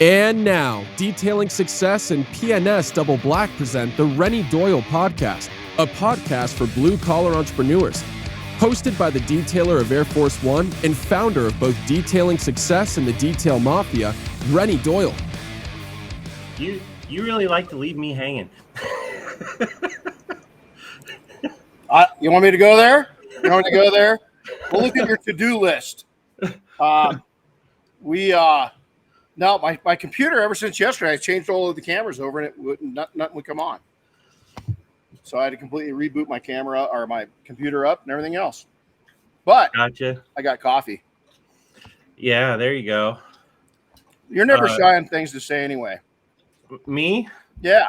And now, Detailing Success and PNS Double Black present the Renny Doyle Podcast, a podcast for blue-collar entrepreneurs. Hosted by the detailer of Air Force One and founder of both Detailing Success and the Detail Mafia, Renny Doyle. You really like to leave me hanging. You want me to go there? You want me to go there? We'll look at your to-do list. No, my computer, ever since yesterday, I changed all of the cameras over and nothing would come on. So I had to completely reboot my camera or my computer up and everything else. But Gotcha. I got coffee. Yeah, there you go. You're never shy on things to say anyway. Me? Yeah.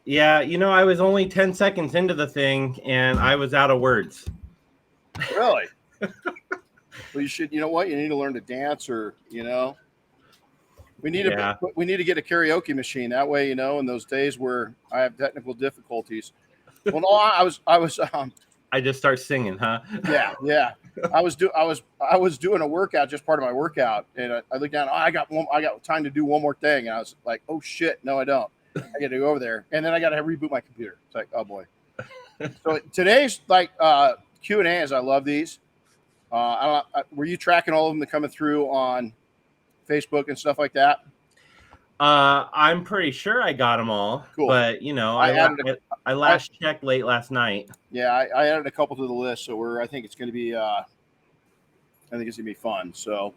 Yeah, I was only 10 seconds into the thing and I was out of words. Really? Well, you should, you know what? You need to learn to dance or, we need to get a karaoke machine. That way, in those days where I have technical difficulties. Well, no, I just start singing, huh? Yeah. I was doing a workout, just part of my workout, and I looked down. I got time to do one more thing, and I was like, oh shit, no, I don't. I got to go over there, and then I got to reboot my computer. It's like, oh boy. So today's Q&As. I love these. Were you tracking all of them that coming through on Facebook and stuff like that? I'm pretty sure I got them all. Cool. But I last checked late last night. Yeah, I added a couple to the list, so I think it's going to be fun. So,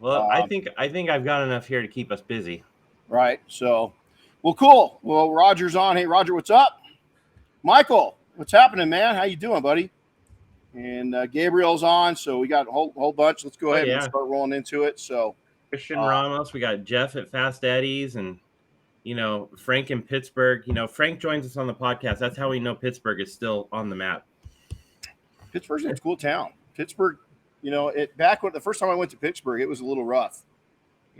well, I think I've got enough here to keep us busy. Right. So, well, cool. Well, Roger's on. Hey, Roger, what's up? Michael, what's happening, man? How you doing, buddy? And Gabriel's on. So we got a whole bunch. Let's go ahead and start rolling into it. So. Christian Ramos, we got Jeff at Fast Eddie's, and Frank in Pittsburgh. Frank joins us on the podcast. That's how we know Pittsburgh is still on the map. Pittsburgh's a cool town. Pittsburgh, back when the first time I went to Pittsburgh, it was a little rough,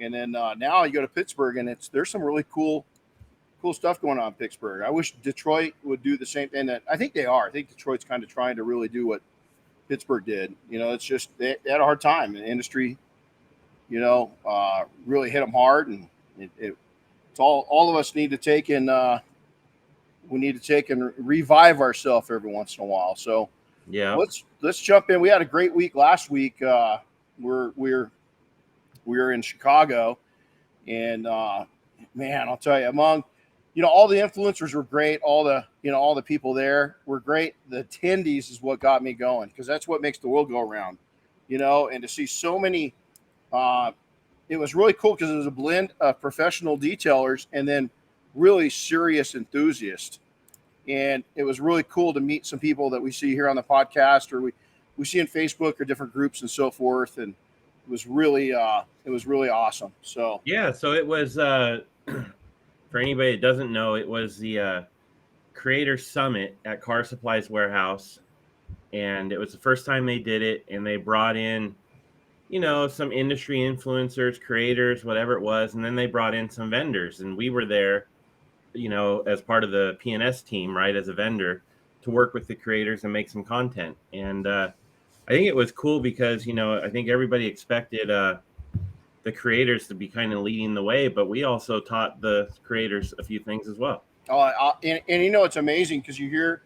and then now you go to Pittsburgh and there's some really cool stuff going on in Pittsburgh. I wish Detroit would do the same thing. That I think they are. I think Detroit's kind of trying to really do what Pittsburgh did. It's just they had a hard time. The industry, really hit them hard, and it's all of us need to take and revive ourselves every once in a while. So yeah, let's jump in. We had a great week last week. We were in Chicago, and man, I'll tell you, among all the influencers were great. All the people there were great. The attendees is what got me going, because that's what makes the world go around, and to see so many. It was really cool because it was a blend of professional detailers and then really serious enthusiasts. And it was really cool to meet some people that we see here on the podcast, or we see in Facebook or different groups and so forth. And it was really awesome. So yeah, so it was for anybody that doesn't know, it was the Creator Summit at Car Supplies Warehouse, and it was the first time they did it, and they brought in some industry influencers, creators, whatever it was. And then they brought in some vendors, and we were there, as part of the PNS team, right, as a vendor, to work with the creators and make some content. And I think it was cool because, I think everybody expected the creators to be kind of leading the way, but we also taught the creators a few things as well. And it's amazing because you hear,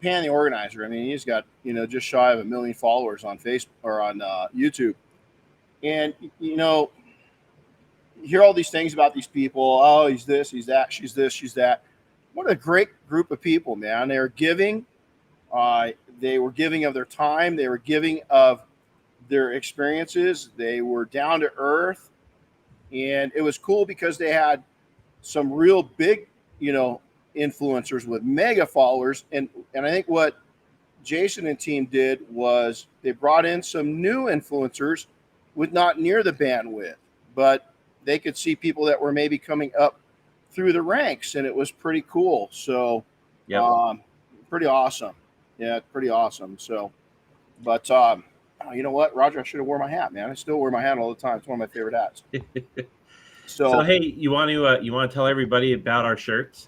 Pan, the organizer, I mean, he's got, just shy of 1 million followers on Facebook or on YouTube. And, you hear all these things about these people. Oh, he's this, he's that, she's this, she's that. What a great group of people, man. They were giving. They were giving of their time. They were giving of their experiences. They were down to earth. And it was cool because they had some real big, influencers with mega followers, and I think what Jason and team did was they brought in some new influencers with not near the bandwidth, but they could see people that were maybe coming up through the ranks, and it was pretty cool. So pretty awesome. Yeah, pretty awesome. So but you know what, Roger, I should have worn my hat, man. I still wear my hat all the time. It's one of my favorite hats. So hey, you want to tell everybody about our shirts?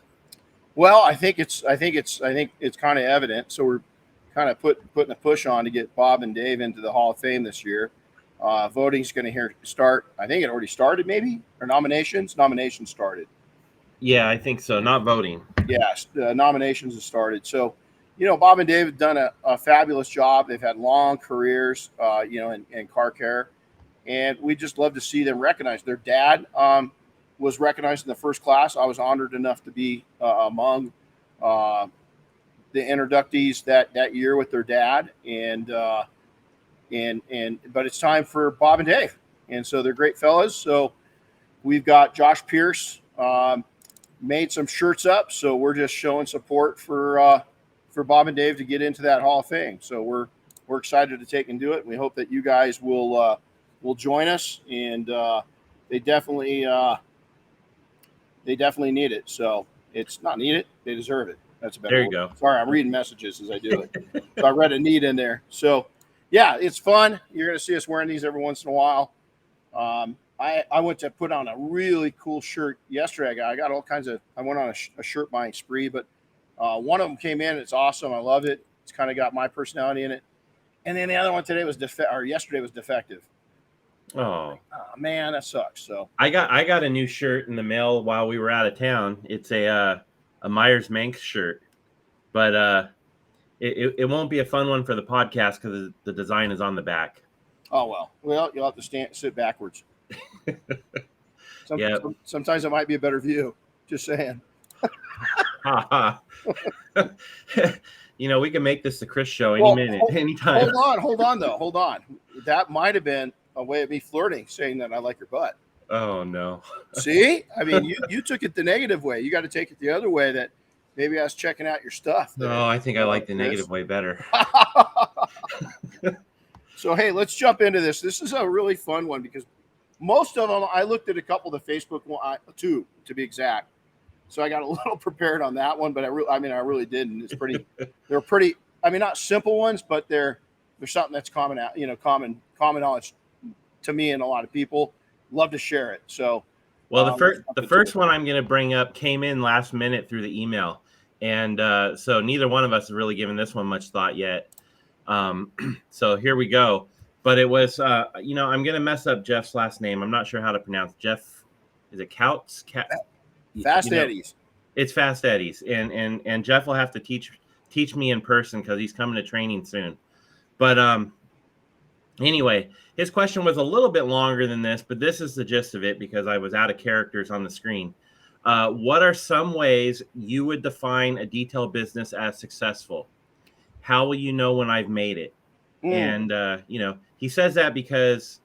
Well, I think it's kind of evident. So we're kind of putting a push on to get Bob and Dave into the Hall of Fame this year. Voting's going to start. I think it already started, maybe, or nominations. Nominations started. Yeah, I think so. Not voting. Yes, nominations have started. So, Bob and Dave have done a fabulous job. They've had long careers, in car care, and we just love to see them recognized. Their dad was recognized in the first class. I was honored enough to be among the inductees that year with their dad, but it's time for Bob and Dave, and so they're great fellas. So we've got Josh Pierce. Made some shirts up, so we're just showing support for Bob and Dave to get into that Hall of Fame. So we're excited to take and do it. And we hope that you guys will join us, and they definitely need it. So it's not need it; they deserve it. That's a better There you word. go. Sorry, I'm reading messages as I do it. So I read a need in there. So yeah, it's fun. You're going to see us wearing these every once in a while. I went to put on a really cool shirt yesterday. I got all kinds of. I went on a shirt buying spree, but one of them came in. It's awesome. I love it. It's kind of got my personality in it. And then the other one today was yesterday was defective. Oh man, that sucks. So I got a new shirt in the mail while we were out of town. It's a Myers Manx shirt, but it won't be a fun one for the podcast because the design is on the back. Oh well, you'll have to sit backwards. Sometimes it might be a better view. Just saying. We can make this the Chris show any minute, anytime. Hold on. That might have been a way of me flirting, saying that I like your butt. Oh no. See, I mean, you took it the negative way. You got to take it the other way. That maybe I was checking out your stuff. No, I think I like the negative way better. So hey, let's jump into this. This is a really fun one because most of them, I looked at a couple of the Facebook one, two to be exact. So I got a little prepared on that one, but I really didn't. It's pretty. They're pretty. I mean, not simple ones, but they're something that's common knowledge to me and a lot of people. Love to share it. So, well, the first one I'm going to bring up came in last minute through the email, and so neither one of us has really given this one much thought yet. So here we go. But it was, I'm going to mess up Jeff's last name. I'm not sure how to pronounce Jeff. Is it Couts? Fast Eddie's. It's Fast Eddie's, and Jeff will have to teach me in person because he's coming to training soon. But anyway, his question was a little bit longer than this, but this is the gist of it because I was out of characters on the screen. What are some ways you would define a detail business as successful? How will you know when I've made it? And he says that because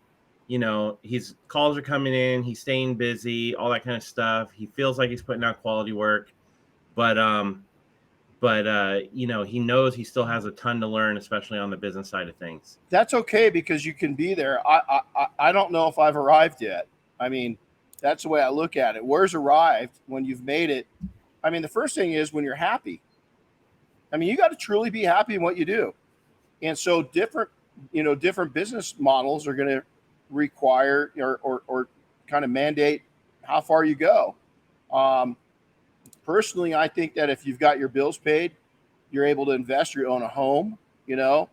his calls are coming in, he's staying busy, all that kind of stuff. He feels like he's putting out quality work, but he knows he still has a ton to learn, especially on the business side of things. That's okay because you can be there. I don't know if I've arrived yet. I mean, that's the way I look at it. Where's arrived when you've made it? I mean, the first thing is when you're happy. I mean, you got to truly be happy in what you do. And so different business models are going to require or kind of mandate how far you go. Personally, I think that if you've got your bills paid, you're able to invest, you own a home, you're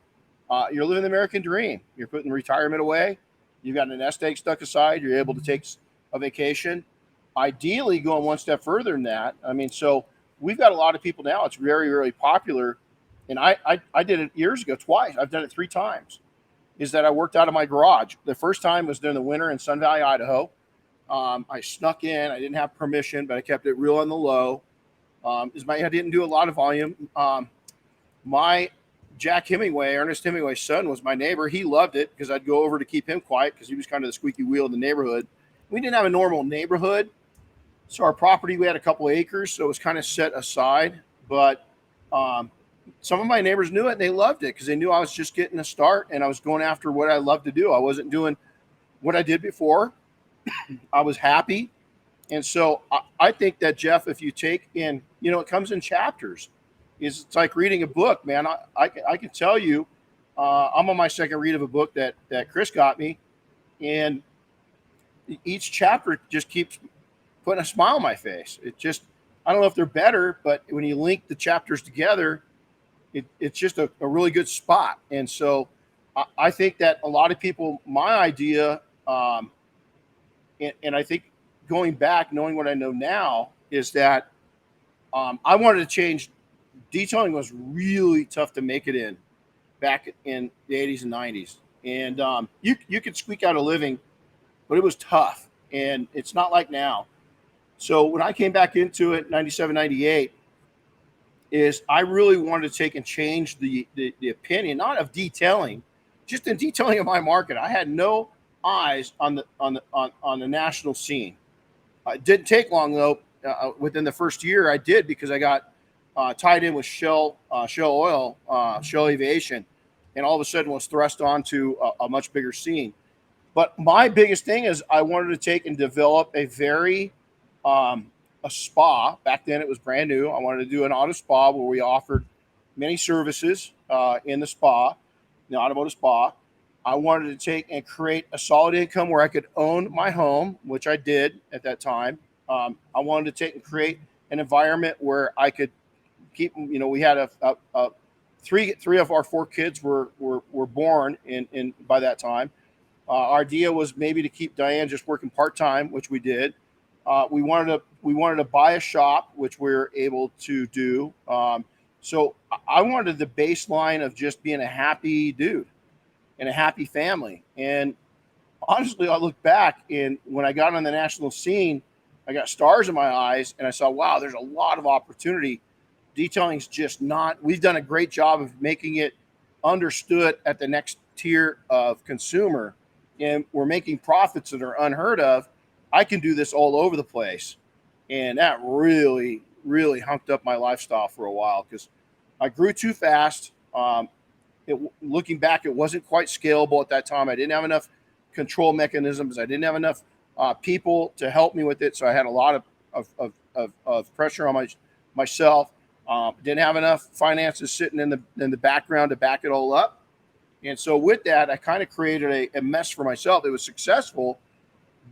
living the American dream. You're putting retirement away. You've got an nest egg stuck aside. You're able to take a vacation. Ideally, going one step further than that. I mean, so we've got a lot of people now. It's very, very popular. And I did it years ago, twice. I've done it 3 times. Is that I worked out of my garage. The first time was during the winter in Sun Valley, Idaho. I snuck in. I didn't have permission, but I kept it real on the low. I didn't do a lot of volume. My Jack Hemingway, Ernest Hemingway's son, was my neighbor. He loved it because I'd go over to keep him quiet because he was kind of the squeaky wheel in the neighborhood. We didn't have a normal neighborhood. So our property, we had a couple of acres, so it was kind of set aside. But some of my neighbors knew it and they loved it because they knew I was just getting a start and I was going after what I love to do. I wasn't doing what I did before. I was happy. And so I think that, Jeff, if you take in, it comes in chapters. It's like reading a book, man. I can tell you, I'm on my second read of a book that Chris got me. And each chapter just keeps putting a smile on my face. It just, I don't know if they're better, but when you link the chapters together, it's just a really good spot. And so I think that a lot of people, my idea, and I think going back, knowing what I know now, is that I wanted to change. Detailing was really tough to make it in back in the 80s and 90s. And you could squeak out a living, but it was tough. And it's not like now. So when I came back into it, 97, 98, is I really wanted to take and change the opinion, not of detailing, just in detailing of my market. I had no eyes on the national scene. It didn't take long though. Within the first year, I did, because I got tied in with Shell Oil, Shell Aviation, and all of a sudden was thrust onto a much bigger scene. But my biggest thing is I wanted to take and develop a very a spa. Back then it was brand new. I wanted to do an auto spa where we offered many services in the spa, the automotive spa. I wanted to take and create a solid income where I could own my home, which I did at that time. I wanted to take and create an environment where I could keep, we had three of our four kids were born in by that time. Our idea was maybe to keep Diane just working part-time, which we did. We wanted to buy a shop, which we were able to do. So I wanted the baseline of just being a happy dude and a happy family. And honestly, I look back, and when I got on the national scene, I got stars in my eyes, and I saw, wow, there's a lot of opportunity. Detailing's just not. We've done a great job of making it understood at the next tier of consumer, and we're making profits that are unheard of. I can do this all over the place, and that really, really hunked up my lifestyle for a while because I grew too fast. Looking back, it wasn't quite scalable at that time. I didn't have enough control mechanisms. I didn't have enough people to help me with it, so I had a lot of pressure on myself. Didn't have enough finances sitting in the background to back it all up, and so with that, I kind of created a mess for myself. It was successful,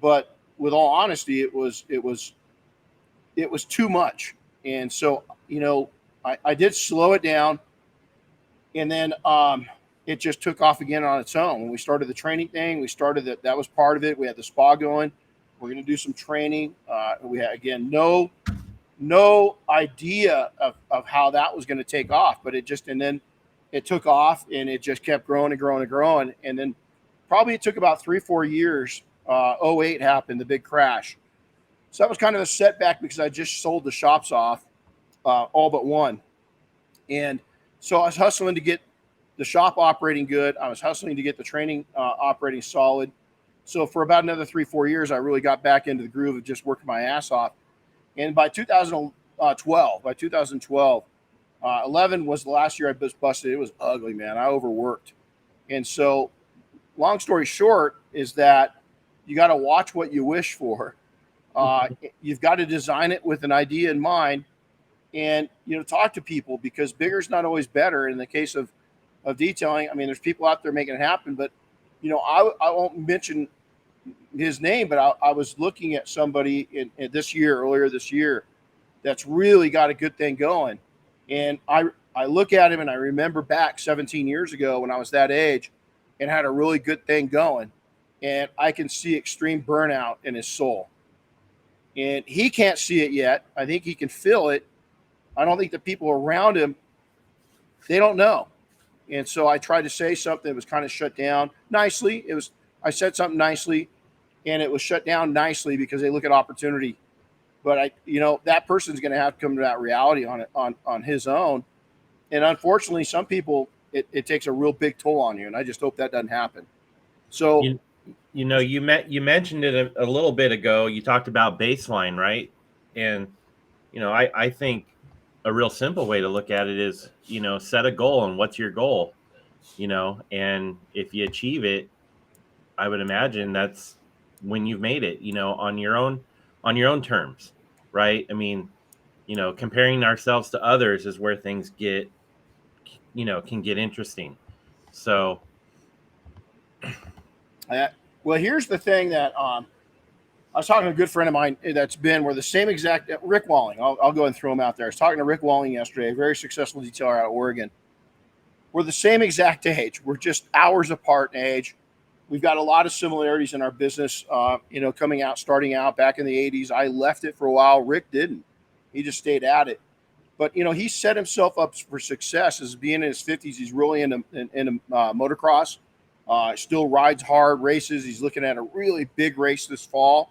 but with all honesty, it was too much, and so I did slow it down. And then it just took off again on its own. When we started the training thing, that was part of it. We had the spa going. We're going to do some training. We had, again, no idea of how that was going to take off, but and then it took off, and it just kept growing and growing and growing. And then probably it took about 3-4 years. 08 happened, the big crash. So that was kind of a setback because I just sold the shops off, all but one. And so I was hustling to get the shop operating good. I was hustling to get the training operating solid. So for about another 3-4 years, I really got back into the groove of just working my ass off. And by 2012, 11 was the last year I was busted. It was ugly, man. I overworked. And so long story short is that you got to watch what you wish for. You've got to design it with an idea in mind. And, talk to people, because bigger is not always better. In the case of detailing, I mean, there's people out there making it happen, but, I won't mention his name, but I was looking at somebody in earlier this year, that's really got a good thing going. And I look at him and I remember back 17 years ago when I was that age and had a really good thing going. And I can see extreme burnout in his soul. And he can't see it yet. I think he can feel it. I don't think the people around him, they don't know. And so I tried to say something that was kind of shut down nicely. I said something nicely, and it was shut down nicely because they look at opportunity. But that person's going to have to come to that reality on his own. And unfortunately, some people, it takes a real big toll on you. And I just hope that doesn't happen. So, you mentioned it a little bit ago. You talked about baseline, right? And, I think a real simple way to look at it is, set a goal, and what's your goal, and if you achieve it, I would imagine that's when you've made it, on your own terms, right? I mean, comparing ourselves to others is where things get, can get interesting. So, well, here's the thing that I was talking to a good friend of mine that's been where the same exact Rick Walling. I'll go and throw him out there. I was talking to Rick Walling yesterday, a very successful detailer out of Oregon. we're the same exact age. We're just hours apart in age. We've got a lot of similarities in our business, starting out back in the 80s. I left it for a while. Rick didn't. He just stayed at it. But, he set himself up for success as being in his 50s. He's really into motocross. Still rides hard, races. He's looking at a really big race this fall.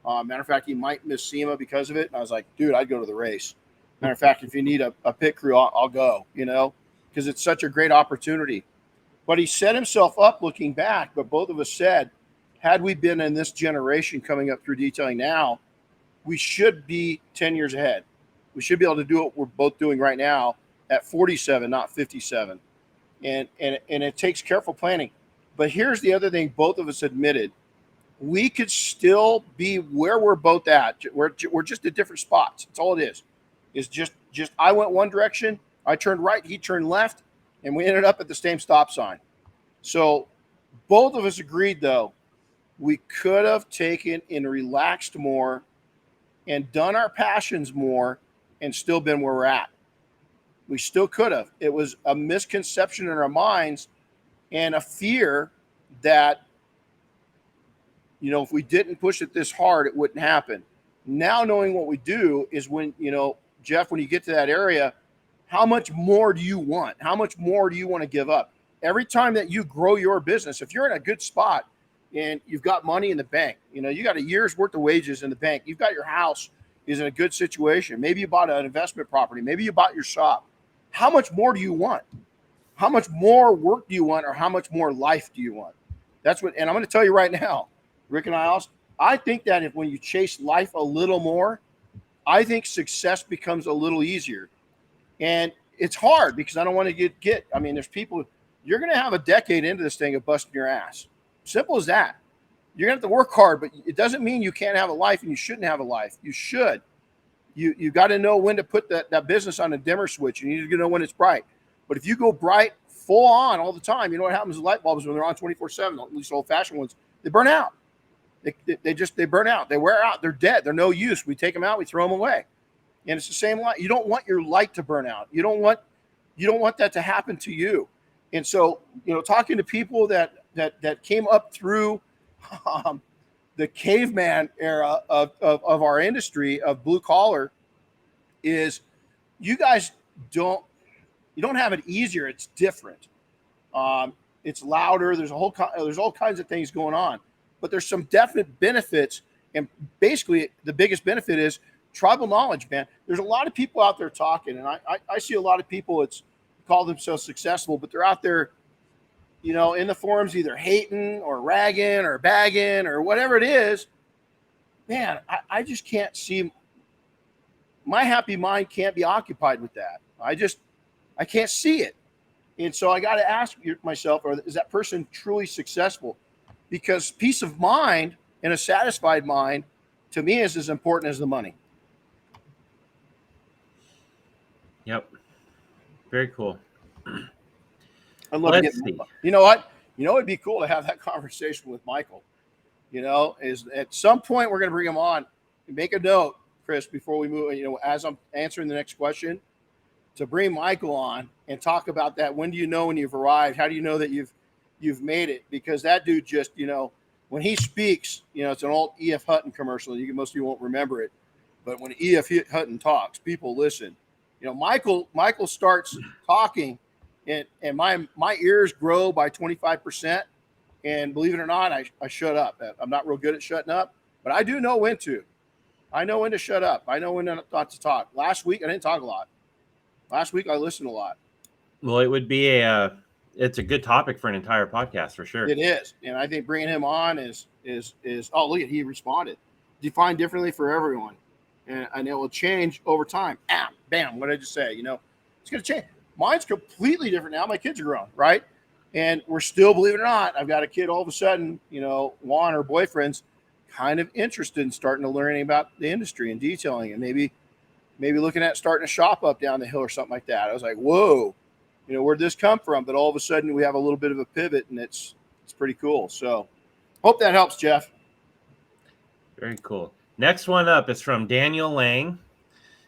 Matter of fact, he might miss SEMA because of it. And I was like, dude, I'd go to the race. Matter of fact, if you need a pit crew, I'll go, because it's such a great opportunity. But he set himself up looking back. But both of us said, had we been in this generation coming up through detailing now, we should be 10 years ahead. We should be able to do what we're both doing right now at 47, not 57. And it takes careful planning. But here's the other thing both of us admitted. We could still be where we're both at. We're just at different spots. That's all it is. It's just I went one direction, I turned right, he turned left, and we ended up at the same stop sign. So both of us agreed, though, we could have taken and relaxed more and done our passions more and still been where we're at. We still could have. It was a misconception in our minds and a fear that, if we didn't push it this hard, it wouldn't happen. Now knowing what we do is when, Jeff, when you get to that area, how much more do you want? How much more do you want to give up? Every time that you grow your business, if you're in a good spot and you've got money in the bank, you got a year's worth of wages in the bank, you've got your house is in a good situation. Maybe you bought an investment property. Maybe you bought your shop. How much more do you want? How much more work do you want, or how much more life do you want? That's what, and I'm going to tell you right now, Rick and I think that when you chase life a little more, I think success becomes a little easier. And it's hard because I don't want to get. I mean, there's people, you're going to have a decade into this thing of busting your ass. Simple as that. You're going to have to work hard, but it doesn't mean you can't have a life and you shouldn't have a life. You should. You got to know when to put that business on a dimmer switch. You need to know when it's bright. But if you go bright, full on all the time, you know what happens with light bulbs when they're on 24/7, at least old-fashioned ones, they burn out. They burn out. They wear out. They're dead. They're no use. We take them out. We throw them away. And it's the same light. You don't want your light to burn out. You don't want that to happen to you. And so, talking to people that came up through the caveman era of our industry of blue collar, is you guys don't have it easier. It's different. It's louder. There's all kinds of things going on, but there's some definite benefits. And basically the biggest benefit is tribal knowledge, man. There's a lot of people out there talking, and I see a lot of people that call themselves successful, but they're out there, in the forums, either hating or ragging or bagging or whatever it is. Man, I just can't see, my happy mind can't be occupied with that. I can't see it. And so I got to ask myself, is that person truly successful? Because peace of mind and a satisfied mind, to me, is as important as the money. Yep. Very cool. I'd love to get, you know what? It'd be cool to have that conversation with Michael. Is at some point we're going to bring him on. Make a note, Chris, before we move, as I'm answering the next question, to bring Michael on and talk about that. When do you know when you've arrived? How do you know that you've made it? Because that dude just, when he speaks, it's an old E.F. Hutton commercial. Most of you won't remember it, but when E.F. Hutton talks, people listen. Michael starts talking, and my ears grow by 25%. And believe it or not, I shut up. I'm not real good at shutting up, but I do know when to. I know when to shut up. I know when not to talk. Last week, I didn't talk a lot. Last week, I listened a lot. Well, it would be it's a good topic for an entire podcast for sure. It is. And I think bringing him on is oh, look at, he responded. Defined differently for everyone. And it will change over time. Bam. What did I just say? It's going to change. Mine's completely different now. My kids are grown, right? And we're still, believe it or not, I've got a kid all of a sudden, Juan, her boyfriend's kind of interested in starting to learning about the industry and detailing, and maybe looking at starting a shop up down the hill or something like that. I was like, whoa, where'd this come from? But all of a sudden we have a little bit of a pivot, and it's pretty cool. So hope that helps, Jeff. Very cool. Next one up is from Daniel Lang.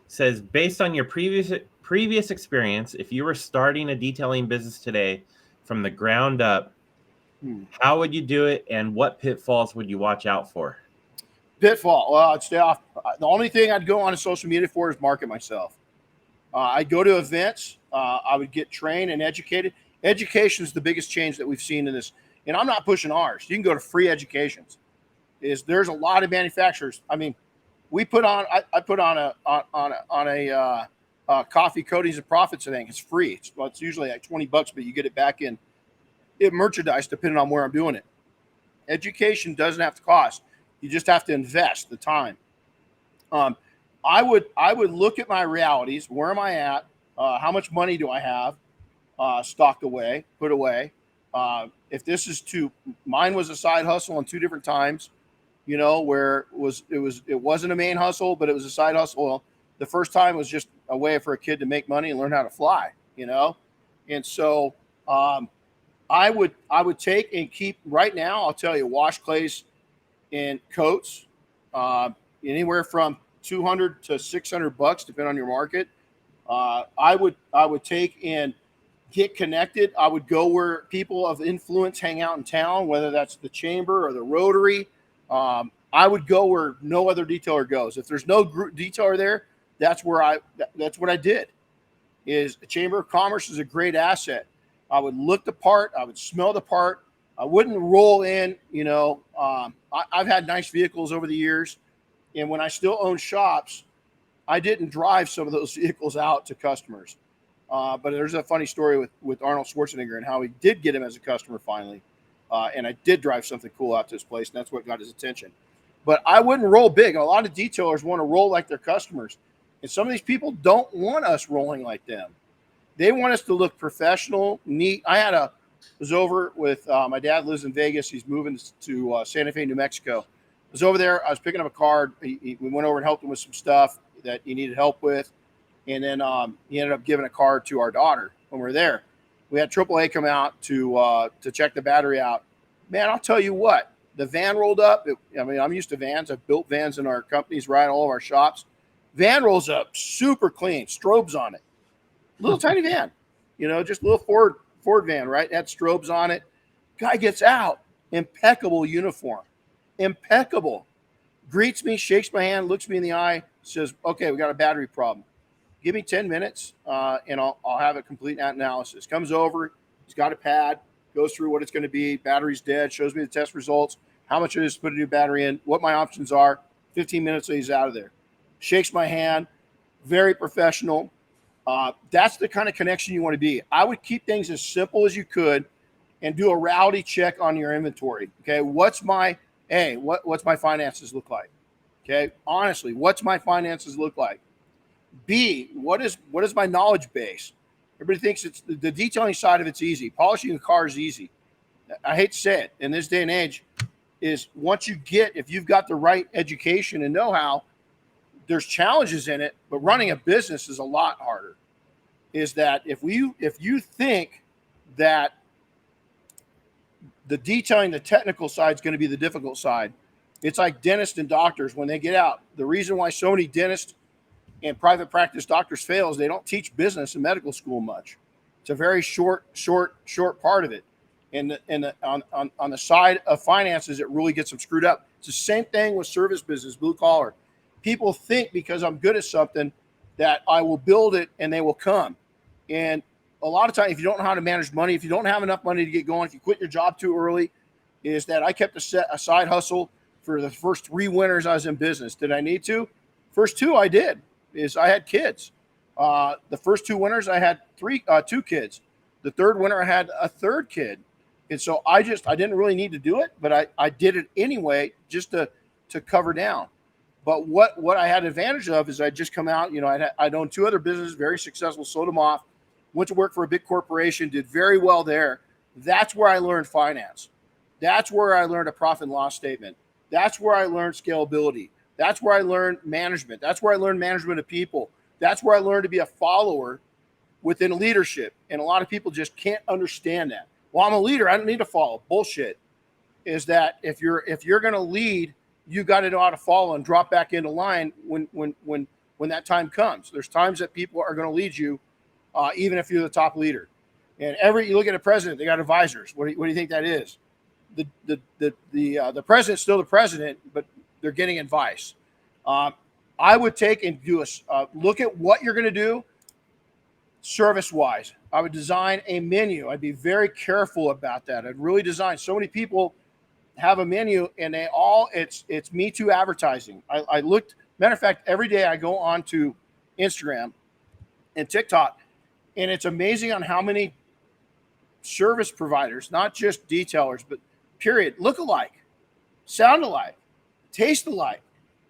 says, based on your previous experience, if you were starting a detailing business today from the ground up, how would you do it, and what pitfalls would you watch out for? Pitfall. Well, I'd stay off. The only thing I'd go on to social media for is market myself. I'd go to events. I would get trained and educated. Education is the biggest change that we've seen in this. And I'm not pushing ours. You can go to free educations. There's a lot of manufacturers. I mean, we put on. I put on a coffee coatings and profits thing. It's free. It's usually like $20, but you get it back in merchandise depending on where I'm doing it. Education doesn't have to cost. You just have to invest the time. I would look at my realities. Where am I at? How much money do I have stocked away, put away? If this is mine was a side hustle on 2 different times, where it wasn't a main hustle, but it was a side hustle. Well, the first time was just a way for a kid to make money and learn how to fly, And so I would take and keep right now. I'll tell you, wash clays and coats, anywhere from $200 to $600, depending on your market. I would take and get connected. I would go where people of influence hang out in town, whether that's the chamber or the Rotary. I would go where no other detailer goes. If there's no detailer there, that's what I did. Is Chamber of Commerce is a great asset. I would look the part. I would smell the part. I wouldn't roll in. I've had nice vehicles over the years, and when I still own shops, I didn't drive some of those vehicles out to customers. But there's a funny story with Arnold Schwarzenegger and how he did get him as a customer finally. And I did drive something cool out to his place, and that's what got his attention. But I wouldn't roll big. A lot of detailers want to roll like their customers. And some of these people don't want us rolling like them. They want us to look professional, neat. I was over with my dad lives in Vegas. He's moving to Santa Fe, New Mexico. I was over there. I was picking up a card. We went over and helped him with some stuff that he needed help with. And then he ended up giving a card to our daughter when we were there. We had AAA come out to check the battery out. Man, I'll tell you what, the van rolled up. I'm used to vans. I've built vans in our companies, right? All of our shops. Van rolls up super clean, strobes on it. Little tiny van, just a little Ford van, right? Had strobes on it. Guy gets out, impeccable uniform, impeccable. Greets me, shakes my hand, looks me in the eye, says, "Okay, we got a battery problem. Give me 10 minutes, and I'll have a complete analysis." Comes over, he's got a pad, goes through what it's going to be. Battery's dead, shows me the test results, how much it is to put a new battery in, what my options are. 15 minutes, so he's out of there. Shakes my hand, very professional. That's the kind of connection you want to be. I would keep things as simple as you could and do a reality check on your inventory. Okay, what's my finances look like? Okay, honestly, what's my finances look like? B, what is my knowledge base? Everybody thinks it's the detailing side of it's easy. Polishing a car is easy. I hate to say it. In this day and age, is if you've got the right education and know-how, there's challenges in it, but running a business is a lot harder. Is that if you think that the detailing, the technical side is going to be the difficult side, it's like dentists and doctors when they get out. The reason why so many dentists and private practice doctors fail is they don't teach business in medical school much. It's a very short part of it. And on the side of finances, it really gets them screwed up. It's the same thing with service business, blue collar. People think because I'm good at something that I will build it and they will come. And a lot of times, if you don't know how to manage money, if you don't have enough money to get going, if you quit your job too early, is that I kept a side hustle for the first 3 winters I was in business. Did I need to? First 2 I did. I had kids. The first 2 winters I had 2 kids. The third winter I had a third kid. And so I didn't really need to do it, but I did it anyway just to cover down. But what I had advantage of is I'd just come out, I'd owned 2 other businesses, very successful, sold them off, went to work for a big corporation, did very well there. That's where I learned finance. That's where I learned a profit and loss statement. That's where I learned scalability. That's where I learned management. That's where I learned management of people. That's where I learned to be a follower within leadership. And a lot of people just can't understand that. Well, I'm a leader. I don't need to follow. Bullshit. Is that if you're going to lead, you got to know how to follow and drop back into line when when that time comes. There's times that people are going to lead you, even if you're the top leader. And you look at a president, they got advisors. What do you think that is? The president's still the president, but they're getting advice. I would take and do look at what you're going to do service-wise. I would design a menu. I'd be very careful about that. I'd really design. So many people have a menu, and it's Me Too advertising. I looked. Matter of fact, every day I go on to Instagram and TikTok, and it's amazing on how many service providers, not just detailers, but period, look alike, sound alike, taste alike,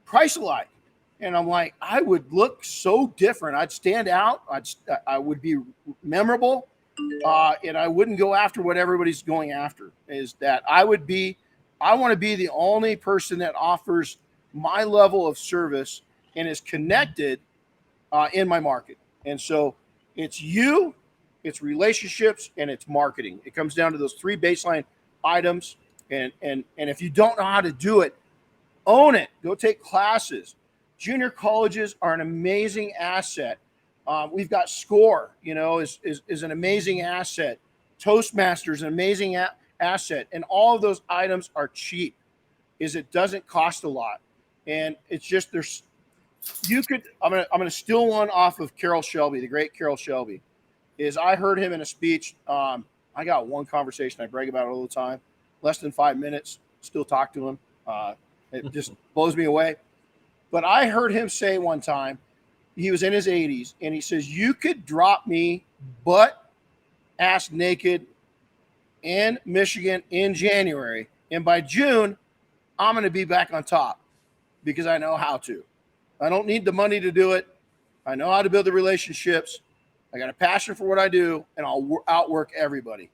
price alike. And I'm like, I would look so different. I'd stand out. I would be memorable, and I wouldn't go after what everybody's going after. Is that I want to be the only person that offers my level of service and is connected in my market. And so it's it's relationships, and it's marketing. It comes down to those 3 baseline items. And if you don't know how to do it, own it. Go take classes. Junior colleges are an amazing asset. We've got SCORE, is an amazing asset. Toastmasters, an amazing asset. And all of those items are cheap. It doesn't cost a lot. And it's just I'm gonna steal one off of Carroll Shelby, the great Carroll Shelby. I heard him in a speech. I got one conversation I brag about it all the time. Less than 5 minutes, still talk to him. It just blows me away. But I heard him say one time, he was in his 80s, and he says, you could drop me butt ass naked in Michigan in January, and by June, I'm going to be back on top because I know how to. I don't need the money to do it. I know how to build the relationships. I got a passion for what I do, and I'll outwork everybody.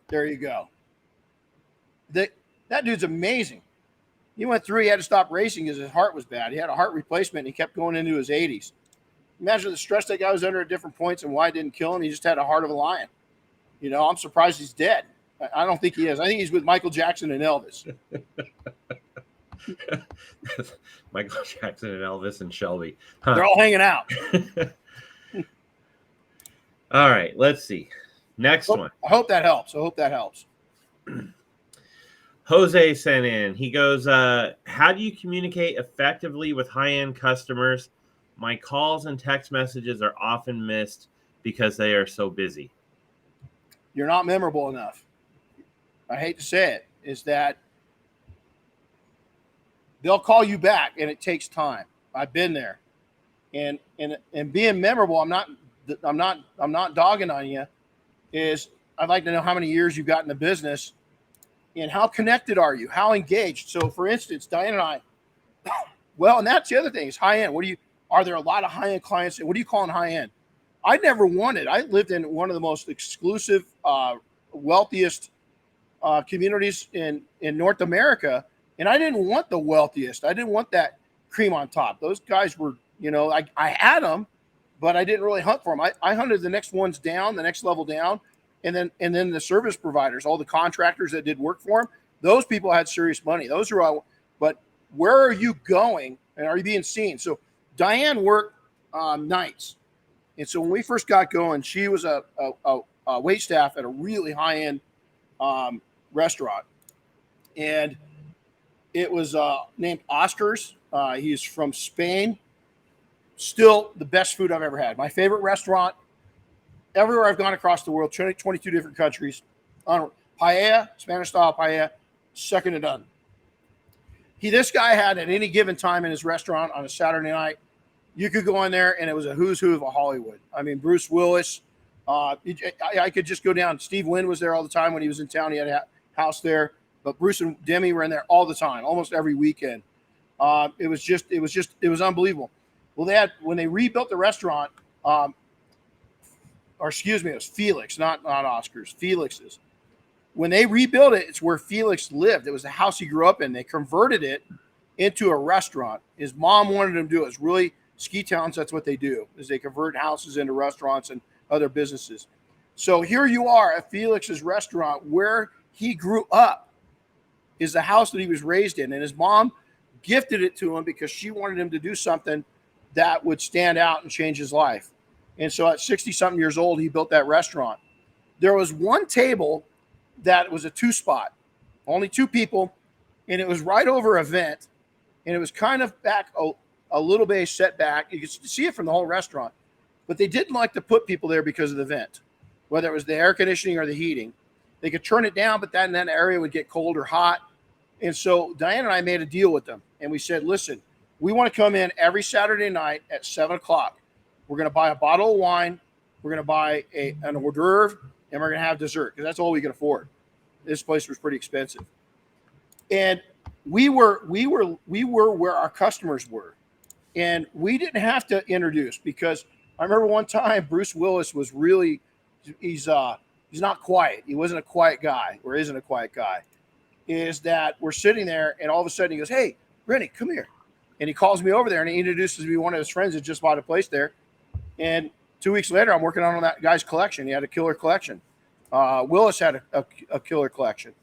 There you go. That dude's amazing. He went through, he had to stop racing because his heart was bad. He had a heart replacement, and he kept going into his 80s. Imagine the stress that guy was under at different points and why it didn't kill him. He just had a heart of a lion. I'm surprised he's dead. I don't think he is. I think he's with Michael Jackson and Elvis. Michael Jackson and Elvis and Shelby. Huh. They're all hanging out. All right, let's see. Next one. I hope that helps. Jose sent in. He goes, how do you communicate effectively with high-end customers? My calls and text messages are often missed because they are so busy. You're not memorable enough. I hate to say it, is that they'll call you back, and it takes time. I've been there. And being memorable, I'm not dogging on you, is I'd like to know how many years you've got in the business. And how connected are you? How engaged? So, for instance, Diane and I, well, and that's the other thing is high end. Are there a lot of high end clients? What do you call in high end? I never wanted. I lived in one of the most exclusive, wealthiest communities in North America, and I didn't want the wealthiest. I didn't want that cream on top. Those guys were, I had them, but I didn't really hunt for them. I hunted the next ones down, the next level down. And then the service providers, all the contractors that did work for them, those people had serious money. Those are all. But where are you going, and are you being seen? So Diane worked nights, and so when we first got going, she was a wait staff at a really high end restaurant, and it was named Oscar's. He's from Spain. Still the best food I've ever had. My favorite restaurant. Everywhere I've gone across the world, 22 different countries, paella, Spanish style paella, second to none. This guy had at any given time in his restaurant on a Saturday night, you could go in there and it was a who's who of Hollywood. I mean, Bruce Willis. I could just go down. Steve Wynn was there all the time when he was in town. He had a house there, but Bruce and Demi were in there all the time, almost every weekend. It was unbelievable. Well, when they rebuilt the restaurant. Or excuse me, it was Felix, not Oscar's, Felix's. When they rebuilt it, it's where Felix lived. It was the house he grew up in. They converted it into a restaurant. His mom wanted him to do it. It's really ski towns. That's what they do, is they convert houses into restaurants and other businesses. So here you are at Felix's restaurant where he grew up is the house that he was raised in. And his mom gifted it to him because she wanted him to do something that would stand out and change his life. And so at 60-something years old, he built that restaurant. There was one table that was a 2-spot, only 2 people, and it was right over a vent, and it was kind of back a little bit set back. You could see it from the whole restaurant, but they didn't like to put people there because of the vent, whether it was the air conditioning or the heating. They could turn it down, but then that area would get cold or hot. And so Diane and I made a deal with them, and we said, listen, we want to come in every Saturday night at 7 o'clock. We're going to buy a bottle of wine. We're going to buy an hors d'oeuvre, and we're going to have dessert because that's all we could afford. This place was pretty expensive. And we were where our customers were. And we didn't have to introduce, because I remember one time Bruce Willis was really, he's not quiet. He wasn't a quiet guy, or isn't a quiet guy. Is that we're sitting there, and all of a sudden he goes, hey, Renny, come here. And he calls me over there, and he introduces me to one of his friends that just bought a place there. And 2 weeks later, I'm working on that guy's collection. He had a killer collection. Willis had a killer collection.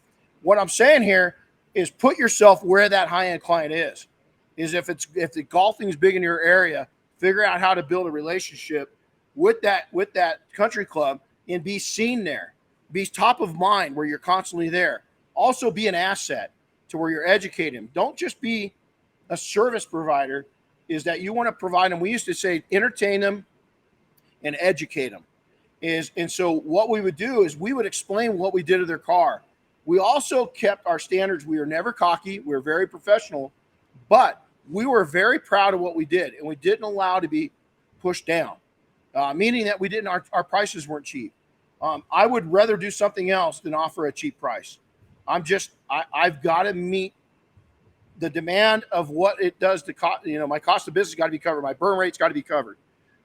What I'm saying here is put yourself where that high-end client is. If the golfing is big in your area, figure out how to build a relationship with that country club and be seen there. Be top of mind where you're constantly there. Also be an asset to where you're educating them. Don't just be a service provider. Is that you want to provide them. We used to say entertain them and educate them. And so what we would do is we would explain what we did to their car. We also kept our standards. We were never cocky. We were very professional, but we were very proud of what we did, and we didn't allow to be pushed down, meaning that our prices weren't cheap. I would rather do something else than offer a cheap price. I've got to meet the demand of what it does to cost. My cost of business got to be covered. My burn rate's got to be covered.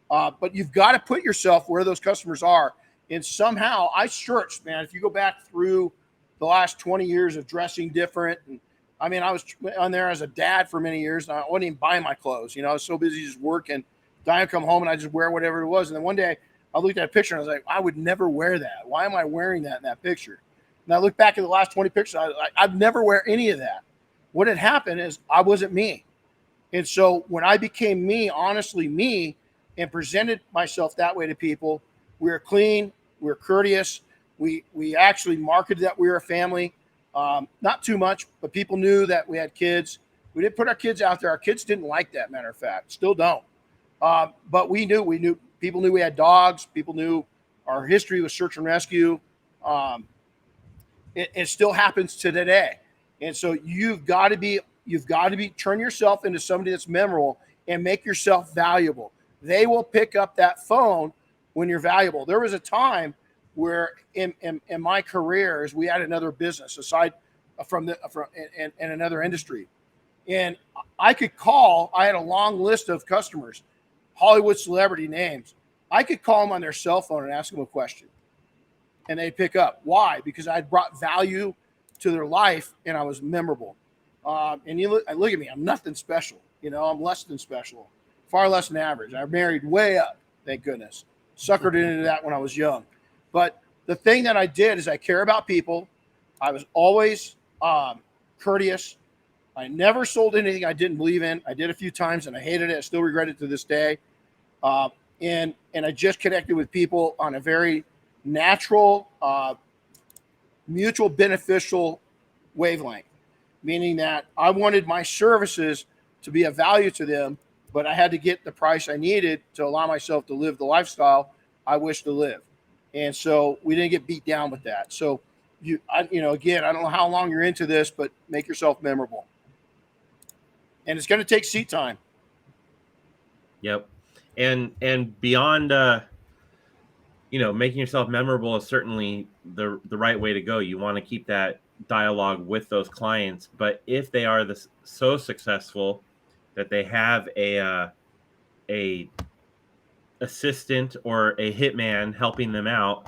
But you've got to put yourself where those customers are. And somehow I searched, man, if you go back through the last 20 years of dressing different. And I mean, I was on there as a dad for many years, and I wasn't even buying my clothes. I was so busy just working. Diane would come home and I just wear whatever it was. And then one day I looked at a picture and I was like, I would never wear that. Why am I wearing that in that picture? And I look back at the last 20 pictures. I'd never wear any of that. What had happened is I wasn't me. And so when I became me, honestly me, and presented myself that way to people, we were clean, we were courteous. We actually marketed that we were a family. Not too much, but people knew that we had kids. We didn't put our kids out there. Our kids didn't like that, matter of fact. Still don't. But we knew. People knew we had dogs. People knew our history was search and rescue. It still happens to today. And so you've got to turn yourself into somebody that's memorable and make yourself valuable. They will pick up that phone when you're valuable. There was a time where in my career, as we had another business aside from another industry, and I could call. I had a long list of customers, Hollywood celebrity names. I could call them on their cell phone and ask them a question, and they'd pick up. Why? Because I'd brought value to their life, and I was memorable. And you look at me. I'm nothing special. I'm less than special, far less than average. I married way up, thank goodness. Suckered into that when I was young. But the thing that I did is I care about people. I was always courteous. I never sold anything I didn't believe in. I did a few times and I hated it. I still regret it to this day. And I just connected with people on a very natural, mutual beneficial wavelength, meaning that I wanted my services to be of value to them, but I had to get the price I needed to allow myself to live the lifestyle I wish to live. And so we didn't get beat down with that. So again, I don't know how long you're into this, but make yourself memorable. And it's going to take seat time. Yep. And beyond, making yourself memorable is certainly the right way to go. You want to keep that dialogue with those clients, but if they are so successful that they have a assistant or a hitman helping them out,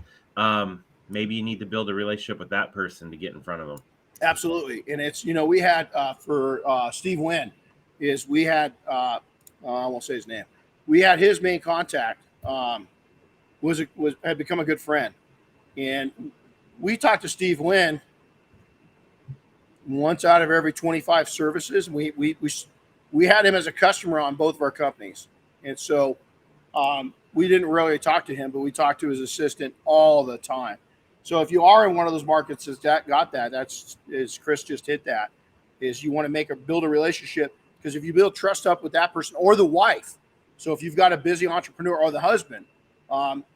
maybe you need to build a relationship with that person to get in front of them. Absolutely. And it's, we had for Steve Wynn is we had, I won't say his name. We had his main contact had become a good friend. And we talked to Steve Wynn once out of every 25 services. We had him as a customer on both of our companies. And so we didn't really talk to him, but we talked to his assistant all the time. So if you are in one of those markets that got that, that's, as Chris just hit that, is you want to build a relationship, because if you build trust up with that person or the wife, so if you've got a busy entrepreneur, or the husband,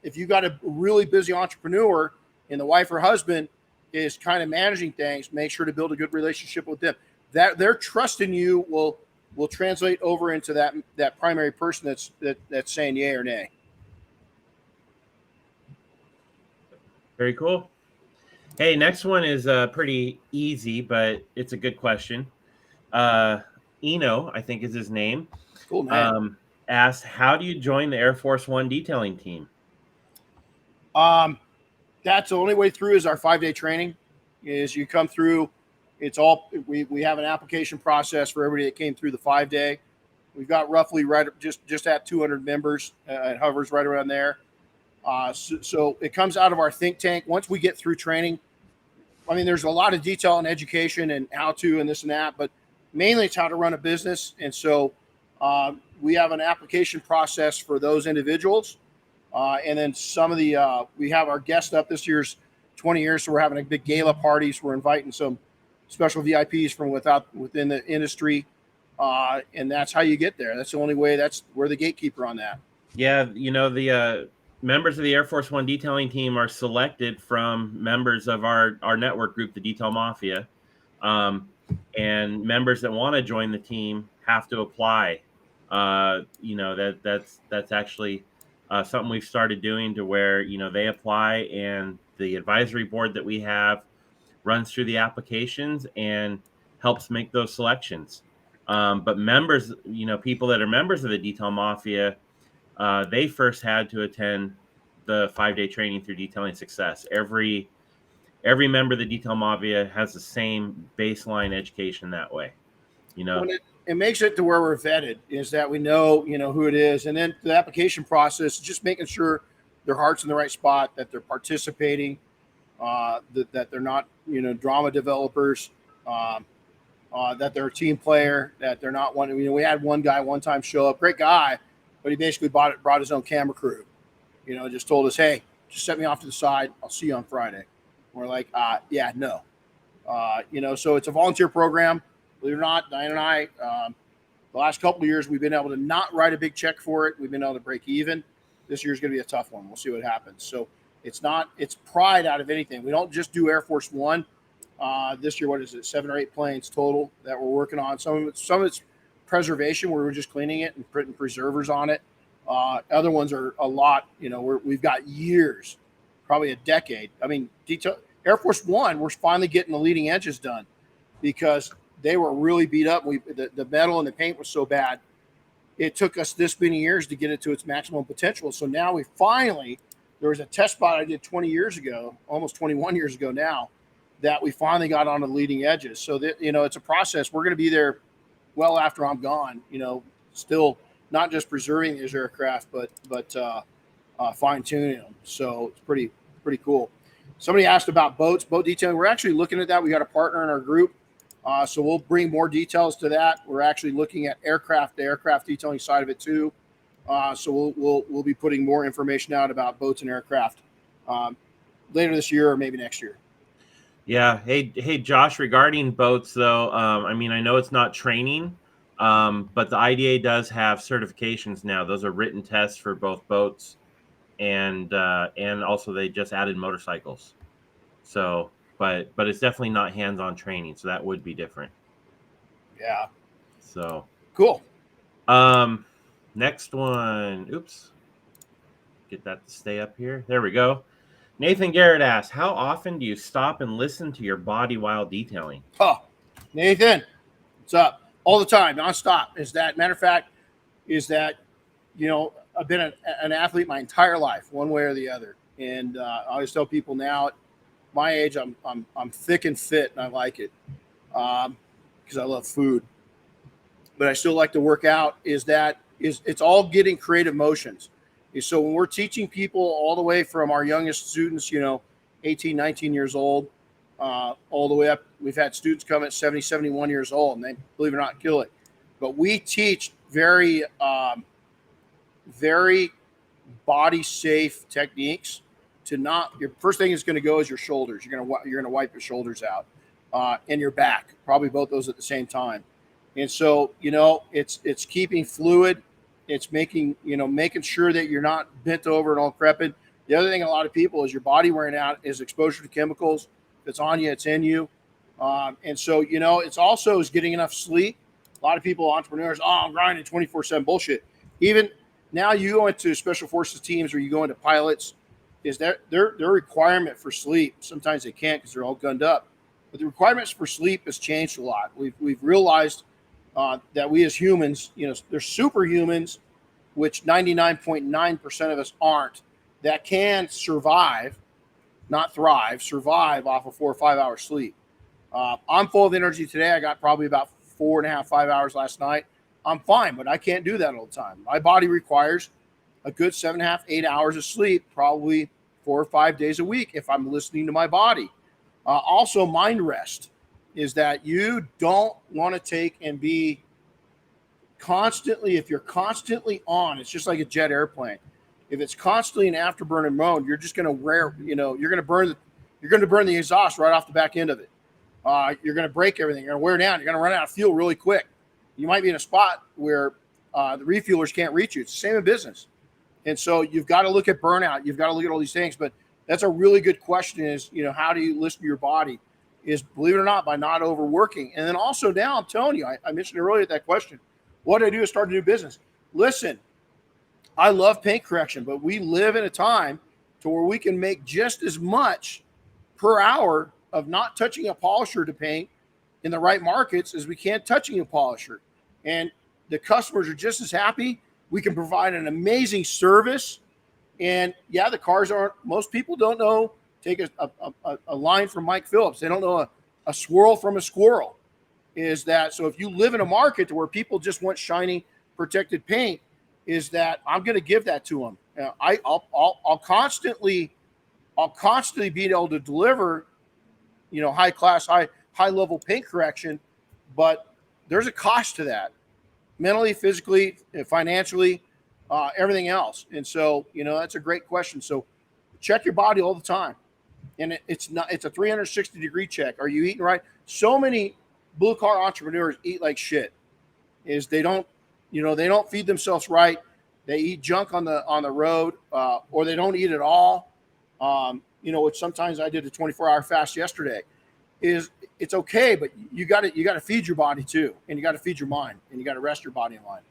if you've got a really busy entrepreneur and the wife or husband is kind of managing things, make sure to build a good relationship with them. That their trust in you will translate over into that primary person that's saying yay or nay. Very cool. Hey, next one is pretty easy, but it's a good question. Eno, I think is his name. Cool name. Asked, how do you join the Air Force One detailing team? That's the only way through is our 5-day training. Is you come through. It's all we have an application process for everybody that came through the 5-day. We've got roughly just at 200 members. It hovers right around there. So it comes out of our think tank. Once we get through training, I mean, there's a lot of detail in education and how to and this and that, but mainly it's how to run a business. And so we have an application process for those individuals. And then some of the we have our guest up this year's 20 years, so we're having a big gala party. So we're inviting some special VIPs from within the industry, and that's how you get there. That's the only way. We're the gatekeeper on that. Yeah, the members of the Air Force One detailing team are selected from members of our network group, the Detail Mafia, and members that want to join the team have to apply. That's actually something we've started doing, to where they apply, and the advisory board that we have runs through the applications and helps make those selections. But members, people that are members of the Detail Mafia, they first had to attend the 5-day training through Detailing Success. Every member of the Detail Mafia has the same baseline education that way. It makes it to where we're vetted, is that we know who it is, and then the application process, just making sure their heart's in the right spot, that they're participating, that they're not drama developers, that they're a team player, that they're not one. We had one guy one time show up, great guy, but he basically brought his own camera crew. Just told us, hey, just set me off to the side. I'll see you on Friday. We're like, yeah, no. So it's a volunteer program. Believe it or not, Diane and I, the last couple of years, we've been able to not write a big check for it. We've been able to break even. This year's going to be a tough one. We'll see what happens. So it's pride out of anything. We don't just do Air Force One. This year, what is it, 7 or 8 planes total that we're working on. Some of it's preservation, where we're just cleaning it and putting preservers on it. Other ones are a lot. We've got years, probably a decade. I mean, Air Force One, we're finally getting the leading edges done, because they were really beat up. The metal and the paint was so bad. It took us this many years to get it to its maximum potential. So now there was a test spot I did 20 years ago, almost 21 years ago now, that we finally got on the leading edges. So that, it's a process. We're going to be there well after I'm gone, still not just preserving these aircraft, but fine tuning them. So it's pretty cool. Somebody asked about boat detailing. We're actually looking at that. We got a partner in our group. So we'll bring more details to that. We're actually looking at the aircraft detailing side of it too. So we'll be putting more information out about boats and aircraft later this year or maybe next year. Yeah. Hey, Josh, regarding boats though, I know it's not training, but the IDA does have certifications now. Those are written tests for both boats and also they just added motorcycles. So, but it's definitely not hands-on training, so that would be different. Yeah. So cool. Next one. Oops. Get that to stay up here. There we go. Nathan Garrett asks, how often do you stop and listen to your body while detailing? Oh, Nathan, what's up? All the time, nonstop. Matter of fact, I've been an athlete my entire life, one way or the other. And I always tell people now, at my age, I'm thick and fit, and I like it because I love food. But I still like to work out. It's all getting creative motions. So when we're teaching people all the way from our youngest students, 18, 19 years old, all the way up, we've had students come at 70, 71 years old, and they, believe it or not, kill it. But we teach very very body safe techniques to not. Your first thing is going to go is your shoulders. You're going to wipe your shoulders out, and your back, probably both those at the same time. And so, it's keeping fluid. It's making sure that you're not bent over and all decrepit. The other thing, a lot of people, is your body wearing out is exposure to chemicals. If it's on you, it's in you. And so, it's also is getting enough sleep. A lot of people, entrepreneurs, I'm grinding 24/7 bullshit. Even now, you go into special forces teams or you go into pilots, is that their requirement for sleep. Sometimes they can't because they're all gunned up. But the requirements for sleep has changed a lot. We've realized that we as humans, they're superhumans, which 99.9% of us aren't, that can survive, not thrive, survive off of 4 or 5 hours sleep. I'm full of energy today. I got probably about 4.5, 5 hours last night. I'm fine, but I can't do that all the time. My body requires a good 7.5, 8 hours of sleep, probably 4 or 5 days a week if I'm listening to my body. Also, mind rest is that you don't want to take and be constantly, if you're constantly on, it's just like a jet airplane. If it's constantly in afterburner mode, you're just going to you're going to burn the exhaust right off the back end of it. You're going to break everything. You're going to wear down. You're going to run out of fuel really quick. You might be in a spot where the refuelers can't reach you. It's the same in business. And so you've got to look at burnout. You've got to look at all these things. But that's a really good question is, how do you listen to your body? Is, believe it or not, by not overworking. And then also now, I'm telling you, I mentioned earlier that question. What do I do to start a new business? Listen, I love paint correction, but we live in a time to where we can make just as much per hour of not touching a polisher to paint in the right markets as we can touching a polisher. And the customers are just as happy. We can provide an amazing service. And yeah, the cars aren't, most people don't know, take a line from Mike Phillips. They don't know a swirl from a squirrel. Is that, so if you live in a market where people just want shiny protected paint, is that I'm going to give that to them. I'll constantly be able to deliver, high class, high level paint correction, but there's a cost to that, mentally, physically, financially, everything else. And so, that's a great question. So check your body all the time. And it's a 360-degree check. Are you eating right? So many blue collar entrepreneurs eat like shit. Is they don't feed themselves right. They eat junk on the road, or they don't eat at all. Which sometimes I did a 24-hour fast yesterday. It's okay, but you got to feed your body too, and you got to feed your mind, and you got to rest your body and mind.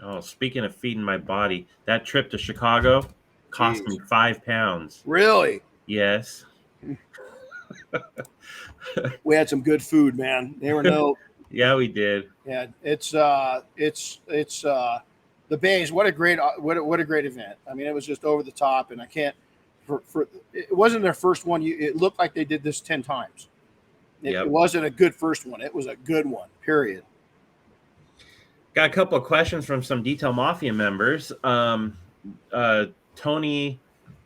Oh, speaking of feeding my body, that trip to Chicago cost me 5 pounds. Really? Yes. We had some good food, man. There were no. Yeah, we did. Yeah, it's the Bays. What a great event. I mean, it was just over the top, and I can't. It wasn't their first one. It looked like they did this 10 times. It wasn't a good first one. It was a good one. Period. Got a couple of questions from some Detail Mafia members. Tony,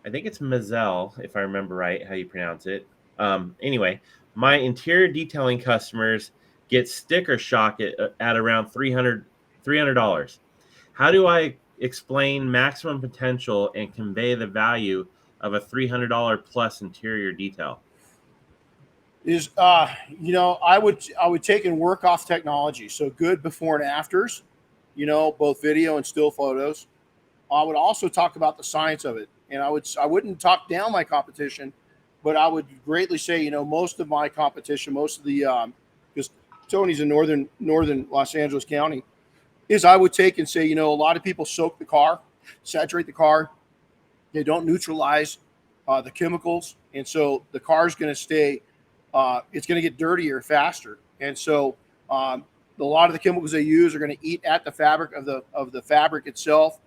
I think it's Mazel, if I remember right, how you pronounce it. Anyway, my interior detailing customers get sticker shock at around $300. How do I explain maximum potential and convey the value of a $300 plus interior detail? Is I would take and work off technology. So good before and afters, both video and still photos. I would also talk about the science of it, and I wouldn't talk down my competition, but I would greatly say, most of my competition, most of the because Tony's in northern Los Angeles County, is I would take and say, a lot of people soak the car, saturate the car. They don't neutralize the chemicals. And so the car is going to stay, it's going to get dirtier faster. And so a lot of the chemicals they use are going to eat at the fabric of the fabric itself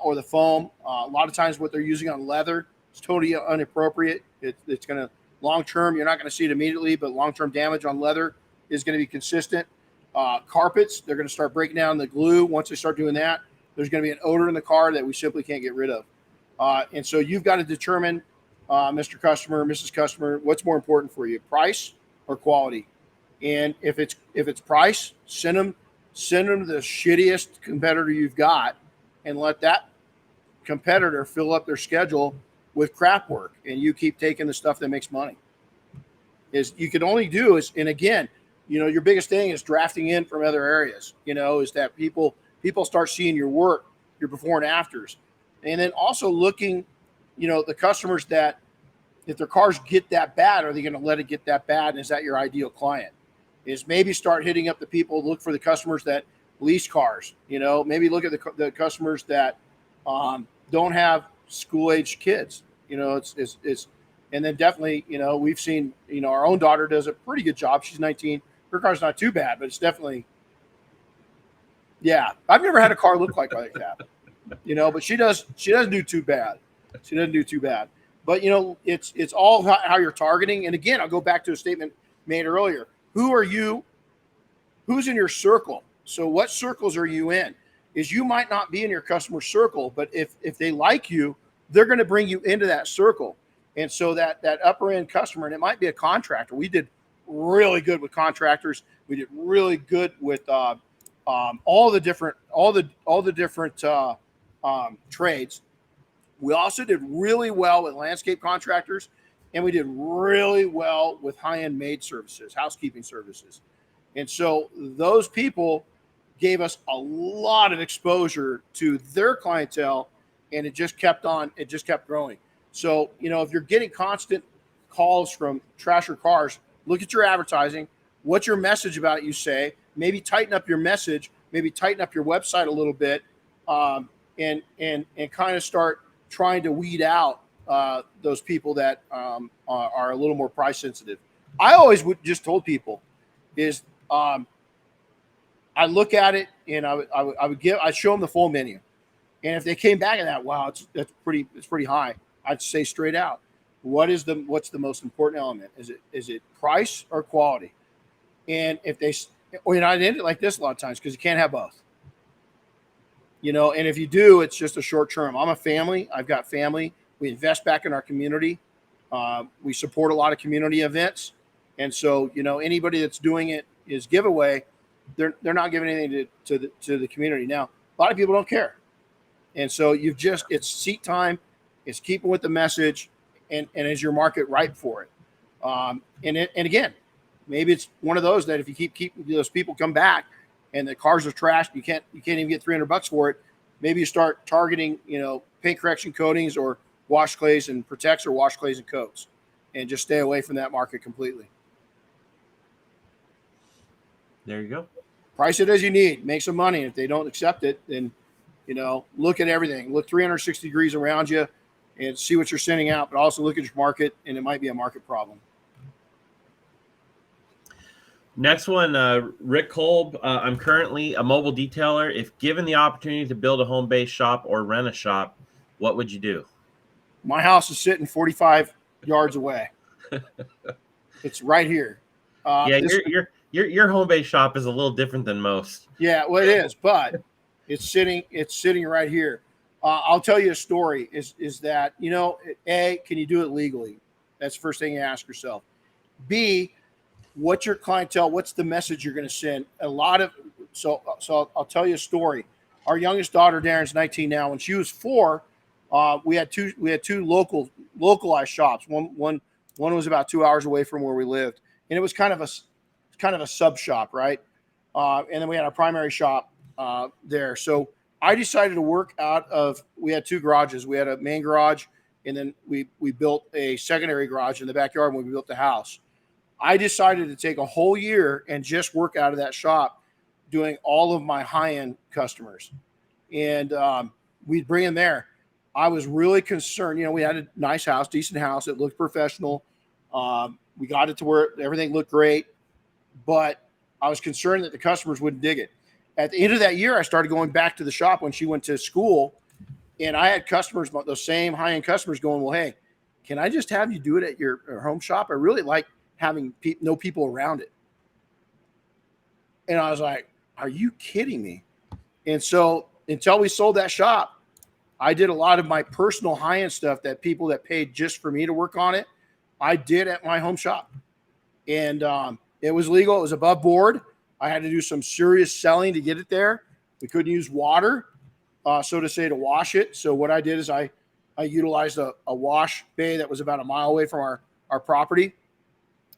or the foam. A lot of times what they're using on leather is totally inappropriate. It's going to, long-term, you're not going to see it immediately, but long-term damage on leather is going to be consistent. Carpets, they're going to start breaking down the glue. Once they start doing that, there's going to be an odor in the car that we simply can't get rid of. And so you've got to determine, Mr. Customer, Mrs. Customer, what's more important for you, price or quality? And if it's price, send them the shittiest competitor you've got, and let that competitor fill up their schedule with crap work, and you keep taking the stuff that makes money. Is you can only do is, and again, your biggest thing is drafting in from other areas. Is that people start seeing your work, your before and afters, and then also looking, the customers that if their cars get that bad, are they going to let it get that bad? And is that your ideal client? Is maybe start hitting up the people, look for the customers that lease cars. Maybe look at the customers that don't have school-aged kids. It's and then definitely, we've seen, our own daughter does a pretty good job. She's 19. Her car's not too bad, but it's definitely, yeah. I've never had a car look like that, but she doesn't do too bad. She doesn't do too bad. But, it's all how you're targeting. And again, I'll go back to a statement made earlier. Who are you? Who's in your circle? So what circles are you in? Is you might not be in your customer circle, but if they like you, they're going to bring you into that circle. And so that upper end customer, and it might be a contractor. We did really good with contractors. We did really good with all the different trades. We also did really well with landscape contractors, and we did really well with high-end maid services, housekeeping services. And so those people gave us a lot of exposure to their clientele, and it just kept growing. So, if you're getting constant calls from Trasher Cars, look at your advertising. What's your message about it you say? Maybe tighten up your message, maybe tighten up your website a little bit, and kind of start trying to weed out those people that are a little more price sensitive. I always just told people is I look at it and I'd show them the full menu, and if they came back at that, wow, it's pretty high, I'd say straight out, what's the most important element? Is it price or quality? And if they, I'd end it like this a lot of times because you can't have both. And if you do, it's just a short term. I'm a family. I've got family. We invest back in our community. We support a lot of community events. And so, anybody that's doing it is giveaway. They're not giving anything to the community. Now, a lot of people don't care. And so it's seat time. It's keeping with the message, and is your market ripe for it? And again, maybe it's one of those that if you keep those people come back, and the cars are trashed, you can't even get $300 for it. Maybe you start targeting, paint correction coatings or wash clays and protects, or wash clays and coats, and just stay away from that market completely. There you go. Price it as you need. Make some money. If they don't accept it, then look at everything. Look 360 degrees around you and see what you're sending out, but also look at your market, and it might be a market problem. Next one, Rick Kolb. I'm currently a mobile detailer. If given the opportunity to build a home-based shop or rent a shop, what would you do? My house is sitting 45 yards away. It's right here. Your home-based shop is a little different than most. Yeah, well, it is, but it's sitting right here. I'll tell you a story. Is that A, can you do it legally? That's the first thing you ask yourself. B, what's your clientele? What's the message you're going to send? So I'll tell you a story. Our youngest daughter, Darren's 19 now. When she was 4, we had two localized shops. One was about 2 hours away from where we lived, and it was kind of a sub shop, right? And then we had our primary shop there. So I decided to work out of. We had 2 garages. We had a main garage, and then we built a secondary garage in the backyard when we built the house. I decided to take a whole year and just work out of that shop, doing all of my high-end customers. And we'd bring them there. I was really concerned. We had a nice house, decent house. It looked professional. We got it to where everything looked great. But I was concerned that the customers wouldn't dig it. At the end of that year, I started going back to the shop when she went to school. And I had customers, those same high-end customers going, well, hey, can I just have you do it at your home shop? I really like having no people around it. And I was like, are you kidding me? And so until we sold that shop, I did a lot of my personal high-end stuff that people that paid just for me to work on it, I did at my home shop. And it was legal. It was above board. I had to do some serious selling to get it there. We couldn't use water. so to say, to wash it. So what I did is I utilized a wash bay that was about a mile away from our property,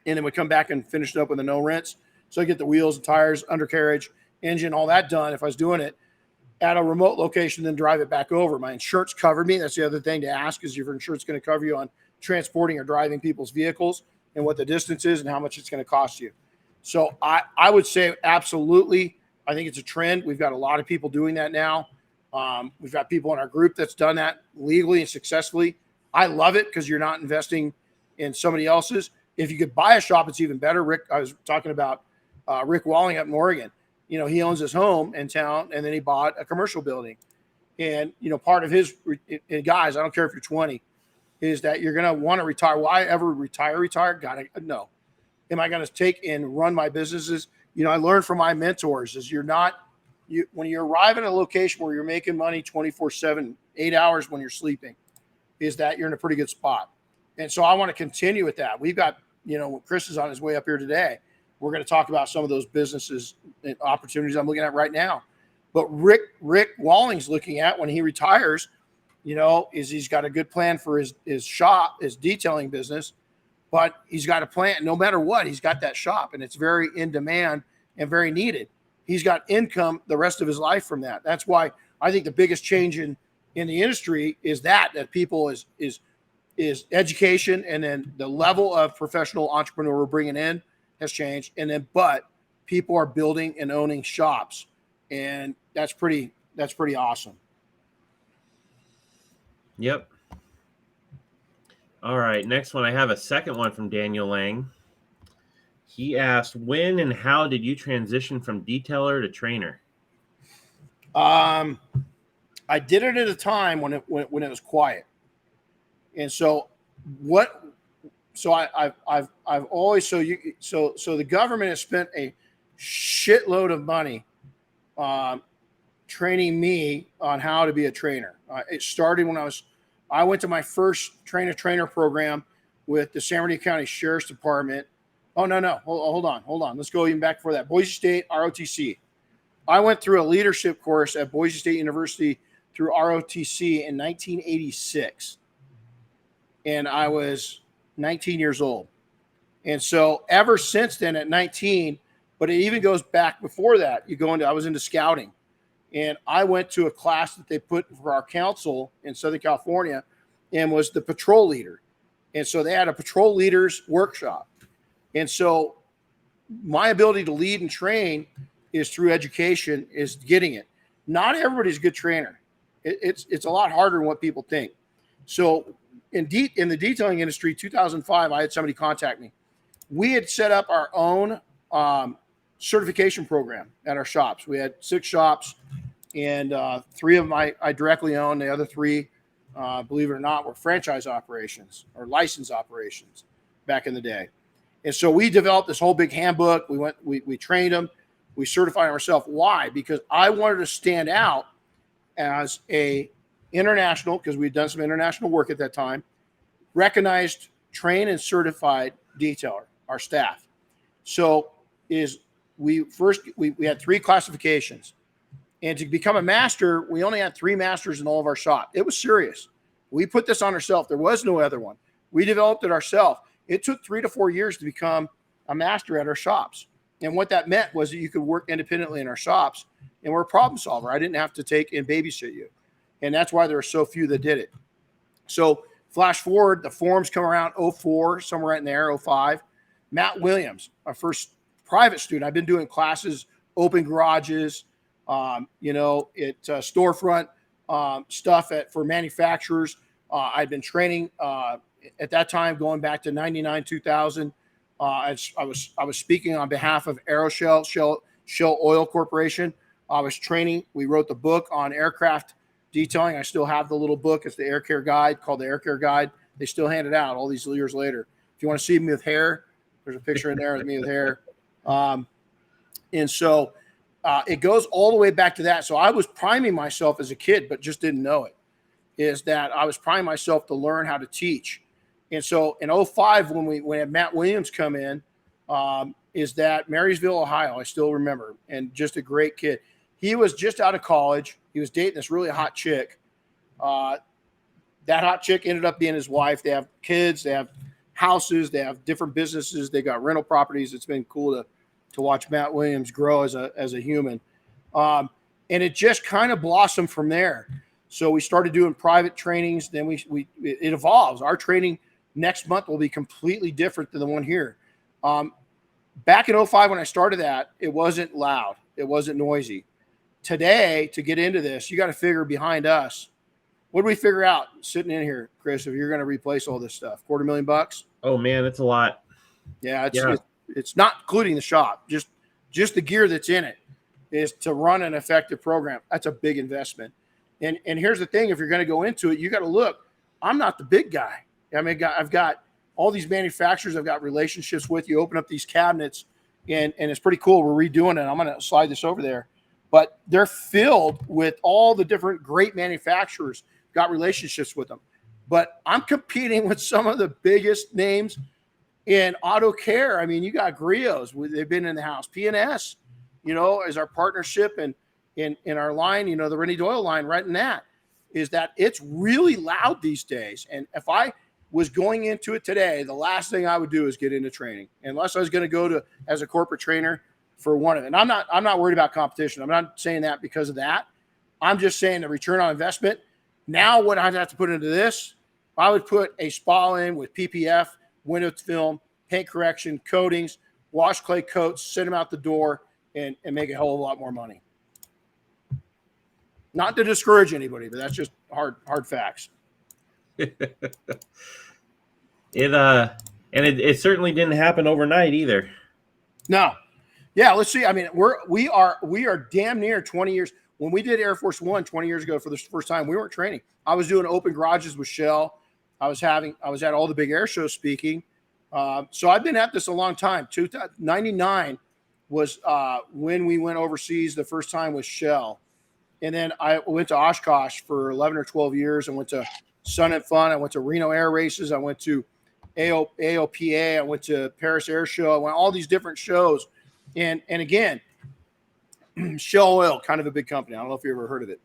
and then would come back and finish it up with a no rinse. So I get the wheels, the tires, undercarriage, engine, all that done if I was doing it at a remote location, then drive it back over. My insurance covered me. That's the other thing to ask, is your insurance going to cover you on transporting or driving people's vehicles, and what the distance is and how much it's going to cost you. So I would say absolutely. I think it's a trend. We've got a lot of people doing that now. We've got people in our group that's done that legally and successfully. I love it because you're not investing in somebody else's. If you could buy a shop, it's even better. Rick, I was talking about Rick Walling up in Oregon. You know, he owns his home in town, and then he bought a commercial building. And, you know, part of his, and guys, I don't care if you're 20, is that you're going to want to retire. Will I ever retire? No. Am I going to take and run my businesses? You know, I learned from my mentors is when you arrive at a location where you're making money 24/7, 8 hours when you're sleeping, is that you're in a pretty good spot. And so I want to continue with that. We've got, you know, Chris is on his way up here today. We're going to talk about some of those businesses and opportunities I'm looking at right now. But Rick Walling's looking at when he retires, you know, is he's got a good plan for his shop, his detailing business, but he's got a plan. No matter what, he's got that shop, and it's very in demand and very needed. He's got income the rest of his life from that. That's why I think the biggest change in the industry is that people is education, and then the level of professional entrepreneur we're bringing in has changed. And then, but people are building and owning shops, and that's pretty awesome. Yep. All right. Next one. I have a second one from Daniel Lang. He asked, when and how did you transition from detailer to trainer? I did it at a time when it was quiet. And so I've always, so the government has spent a shitload of money training me on how to be a trainer. It started when I went to my first trainer program with the San Bernardino County Sheriff's Department. Oh, no. Hold on. Let's go even back before that. Boise State, ROTC. I went through a leadership course at Boise State University through ROTC in 1986. And I was 19 years old. And so ever since then at 19, but it even goes back before that. I was into scouting. And I went to a class that they put for our council in Southern California and was the patrol leader. And so they had a patrol leaders workshop. And so my ability to lead and train is through education, is getting it. Not everybody's a good trainer. It's a lot harder than what people think. So in the detailing industry, 2005, I had somebody contact me. We had set up our own certification program at our shops. We had 6 shops, and 3 of them I directly owned. The other 3, believe it or not, were franchise operations or license operations back in the day. And so we developed this whole big handbook. We trained them. We certified ourselves. Why? Because I wanted to stand out as a international, because we'd done some international work at that time, recognized, trained, and certified detailer, our staff. So we had 3 classifications. And to become a master, we only had 3 masters in all of our shop. It was serious. We put this on ourselves. There was no other one. We developed it ourselves. It took 3 to 4 years to become a master at our shops. And what that meant was that you could work independently in our shops, and we're a problem solver. I didn't have to take and babysit you. And that's why there are so few that did it. So flash forward, the forums come around 04, somewhere right in there, 05. Matt Williams, our first private student. I've been doing classes, open garages, storefront stuff for manufacturers. I've been training at that time, going back to 99, 2000. I was speaking on behalf of Aeroshell, Shell Oil Corporation. I was training. We wrote the book on aircraft detailing. I still have the little book. It's the Air Care Guide, called the Air Care Guide. They still hand it out all these years later. If you want to see me with hair, there's a picture in there of me with hair. And so it goes all the way back to that. So I was priming myself as a kid, but just didn't know it, is that I was priming myself to learn how to teach. And so in 05, when we had Matt Williams come in, is that Marysville, Ohio, I still remember, and just a great kid. He was just out of college. He was dating this really hot chick. That hot chick ended up being his wife. They have kids. They have houses. They have different businesses. They got rental properties. It's been cool to watch Matt Williams grow as a human. And it just kind of blossomed from there. So we started doing private trainings. Then it evolves. Our training next month will be completely different than the one here. Back in 2005 when I started that, it wasn't loud. It wasn't noisy. Today, to get into this, you got to figure behind us. What do we figure out sitting in here, Chris, if you're going to replace all this stuff? $250,000? Oh, man, that's a lot. Yeah, it's not including the shop. Just the gear that's in it is to run an effective program. That's a big investment. And here's the thing. If you're going to go into it, you got to look. I'm not the big guy. I mean, I've got all these manufacturers I've got relationships with. You open up these cabinets, and it's pretty cool. We're redoing it. I'm going to slide this over there. But they're filled with all the different great manufacturers, got relationships with them. But I'm competing with some of the biggest names in auto care. I mean, you got Griots. They've been in the house. P&S, is our partnership and in our line, the Renny Doyle line, right in that, is that it's really loud these days. And if I was going into it today, the last thing I would do is get into training, unless I was going to go to as a corporate trainer for one of it. And I'm not worried about competition. I'm not saying that because of that. I'm just saying the return on investment. Now what I'd have to put into this, I would put a spa in with PPF, window film, paint correction, coatings, wash clay coats, send them out the door, and make a hell of a lot more money. Not to discourage anybody, but that's just hard facts. It certainly didn't happen overnight either. No. Yeah, let's see. I mean, we are damn near 20 years. When we did Air Force One 20 years ago for the first time, we weren't training. I was doing open garages with Shell. I was at all the big air shows speaking. So I've been at this a long time. 1999 was when we went overseas the first time with Shell. And then I went to Oshkosh for 11 or 12 years. I went to Sun and Fun. I went to Reno Air Races. I went to AOPA. I went to Paris Air Show. I went all these different shows. And again, Shell Oil, kind of a big company. I don't know if you ever heard of it.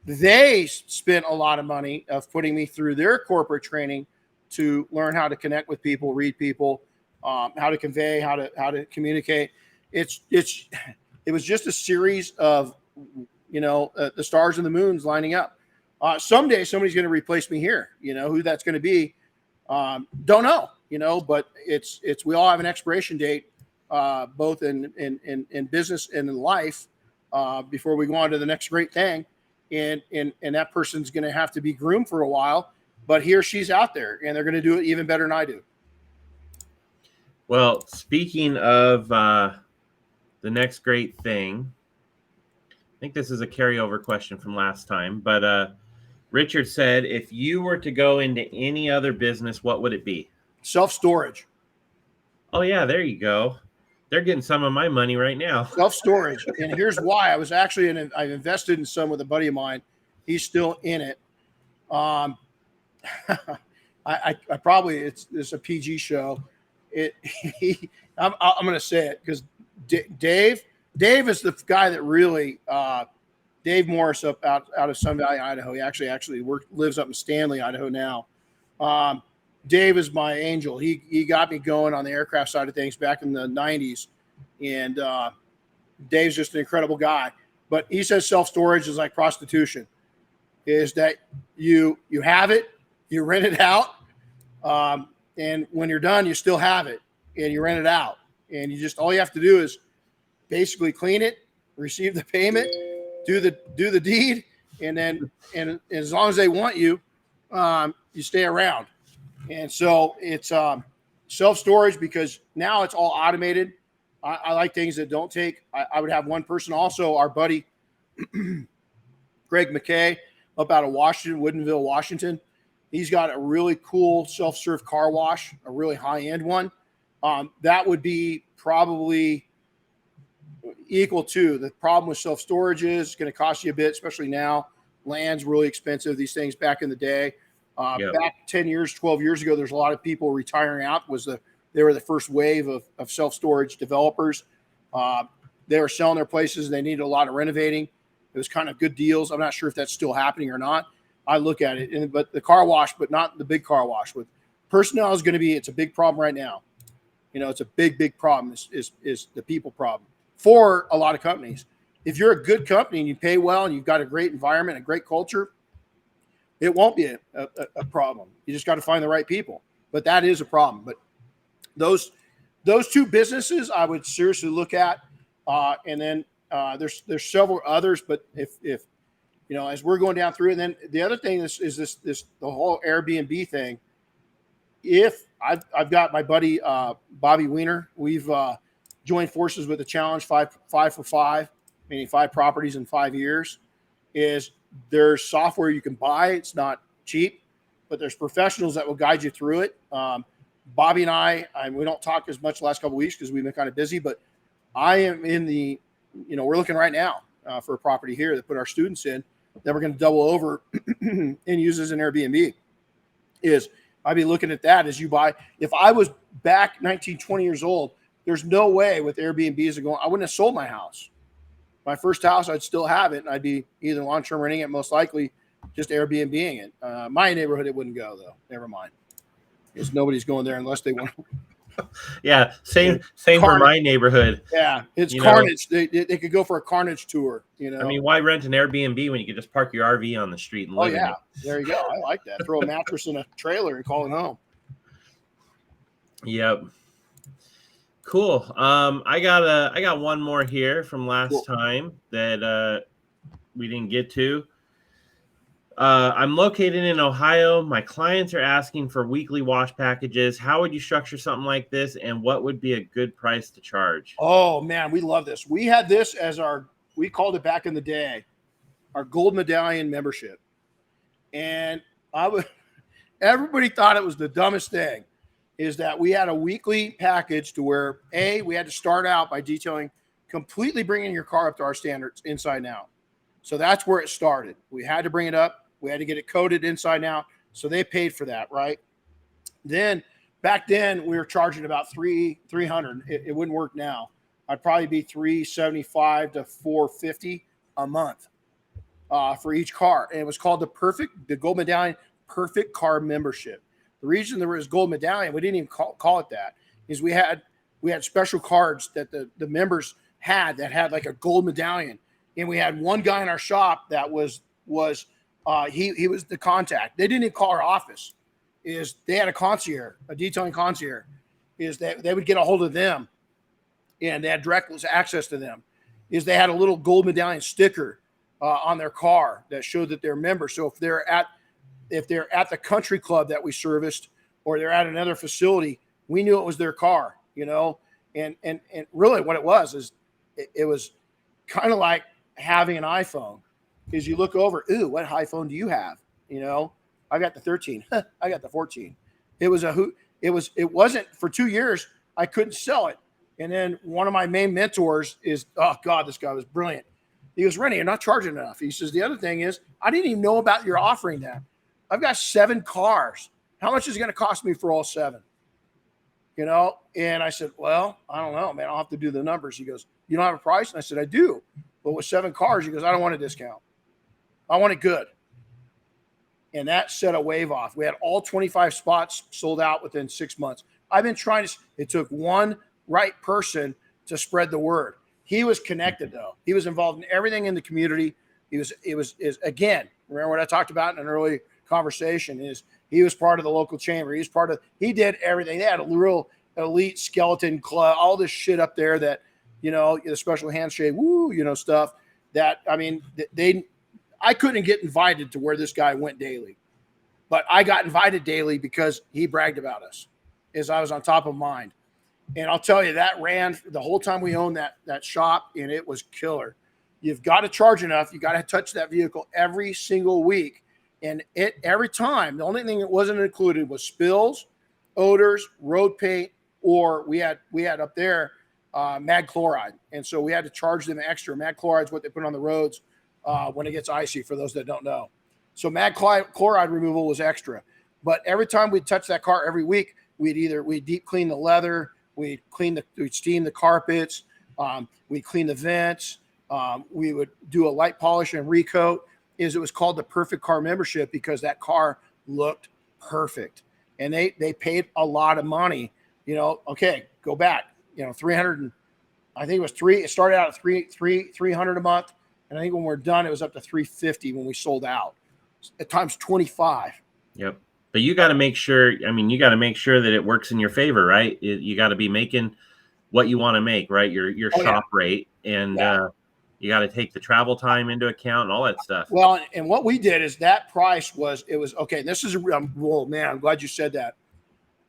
They spent a lot of money of putting me through their corporate training to learn how to connect with people, read people, how to convey, how to communicate. It was just a series of, the stars and the moons lining up. Someday somebody's going to replace me here. Who that's going to be, don't know. But it's we all have an expiration date. Both in business and in life, before we go on to the next great thing, and that person's going to have to be groomed for a while, but he or she's out there, and they're going to do it even better than I do. Well, speaking of the next great thing, I think this is a carryover question from last time, but Richard said, if you were to go into any other business, what would it be? Self-storage. Oh yeah, there you go. They're getting some of my money right now. Self-storage. And here's why. I was actually I've invested in some with a buddy of mine. He's still in it. I probably, it's a PG show. I'm going to say it because Dave is the guy that really, Dave Morris out of Sun Valley, Idaho. He actually lives up in Stanley, Idaho now. Dave is my angel. He got me going on the aircraft side of things back in the 90s. And Dave's just an incredible guy. But he says self-storage is like prostitution, is that you have it, you rent it out, and when you're done, you still have it, and you rent it out. And all you have to do is basically clean it, receive the payment, do the deed, and as long as they want you, you stay around. And so it's self-storage because now it's all automated. I like things that don't take. I would have one person. Also, our buddy Greg McKay up out of Washington, Woodinville, Washington. He's got a really cool self-serve car wash, a really high-end one. That would be probably equal to. The problem with self-storage is it's going to cost you a bit, especially now. Land's really expensive. These things back in the day. Back 10 years, 12 years ago, there's a lot of people retiring out. They were the first wave of self-storage developers. they were selling their places and they needed a lot of renovating. It was kind of good deals. I'm not sure if that's still happening or not. I look at it, but the car wash, but not the big car wash. With personnel is going to be, it's a big problem right now. It's a big problem is the people problem for a lot of companies. If you're a good company and you pay well and you've got a great environment, a great culture, it won't be a problem. You just got to find the right people. But that is a problem. But those two businesses I would seriously look at. And then there's several others. But if as we're going down through, and then the other thing is the whole Airbnb thing. If I've got my buddy Bobby Weiner, we've joined forces with the challenge 5 for 5, meaning 5 properties in 5 years. Is there's software you can buy. It's not cheap, but there's professionals that will guide you through it. Bobby and I we don't talk as much the last couple of weeks because we've been kind of busy, but I am in the, we're looking right now for a property here that put our students in that we're going to double over and use as an Airbnb. I'd be looking at that as you buy. If I was back 19, 20 years old, there's no way with Airbnbs I wouldn't have sold my house. My first house, I'd still have it, and I'd be either long-term renting it, most likely just Airbnb-ing it. My neighborhood, it wouldn't go, though. Never mind. Because nobody's going there unless they want to. Yeah, same for my neighborhood. Yeah, it's carnage. They could go for a carnage tour, I mean, why rent an Airbnb when you could just park your RV on the street and live in it? There you go. I like that. Throw a mattress in a trailer and call it home. Yep. Cool. I got one more here from last time that we didn't get to. I'm located in Ohio. My clients are asking for weekly wash packages. How would you structure something like this, and what would be a good price to charge? Oh man, we love this. We had this as we called it back in the day, our gold medallion membership, and everybody thought it was the dumbest thing. Is that we had a weekly package to where we had to start out by detailing, completely bringing your car up to our standards inside and out. So that's where it started. We had to bring it up. We had to get it coated inside and out. So they paid for that, right? Then back then we were charging about $300. It wouldn't work now. I'd probably be $375 to $450 a month for each car. And it was called the Gold Medallion Perfect Car Membership. The reason there was Gold Medallion, we didn't even call it that, is we had special cards that the members had that had like a gold medallion. And we had one guy in our shop that was he was the contact. They didn't even call our office. They had a concierge, a detailing concierge. That they would get a hold of them, and they had direct access to them. They had a little Gold Medallion sticker on their car that showed that they're members. So if they're at the country club that we serviced, or they're at another facility, we knew it was their car, and really what it was was kind of like having an iPhone, because you look over, ooh, what iPhone do you have? I got the 13, I got the 14. It wasn't for 2 years. I couldn't sell it. And then one of my main mentors is, oh God, this guy was brilliant. He goes, Renny, you're not charging enough. He says, the other thing is, I didn't even know about your offering that. I've got 7 cars. How much is it going to cost me for all 7? And I said, well, I don't know, man. I'll have to do the numbers. He goes, you don't have a price? And I said, I do. But with 7 cars, he goes, I don't want a discount. I want it good. And that set a wave off. We had all 25 spots sold out within 6 months. I've been trying it took one right person to spread the word. He was connected though. He was involved in everything in the community. It was again, remember what I talked about in an early conversation is he was part of the local chamber. He did everything. They had a real elite skeleton club, all this shit up there that, the special handshake, stuff that, I mean, I couldn't get invited to where this guy went daily, but I got invited daily because he bragged about us as I was on top of mind. And I'll tell you, that ran the whole time we owned that shop, and it was killer. You've got to charge enough. You got to touch that vehicle every single week. And every time, the only thing that wasn't included was spills, odors, road paint, or we had up there mag chloride. And so we had to charge them extra. Mag chloride is what they put on the roads when it gets icy, for those that don't know. So mag chloride removal was extra. But every time we'd touch that car every week, we'd deep clean the leather, we'd steam the carpets, We clean the vents. We would do a light polish and recoat. It was called the Perfect Car Membership because that car looked perfect. And they paid a lot of money. Okay, go back. 300. I think it was it started out at 300 a month. And I think when we're done, it was up to 350 when we sold out. At times 25. Yep. But you got to make sure, you got to make sure that it works in your favor, right? You got to be making what you want to make, right? Your shop rate. And you got to take the travel time into account and all that stuff. Well, and what we did is that price was okay. This is man, I'm glad you said that.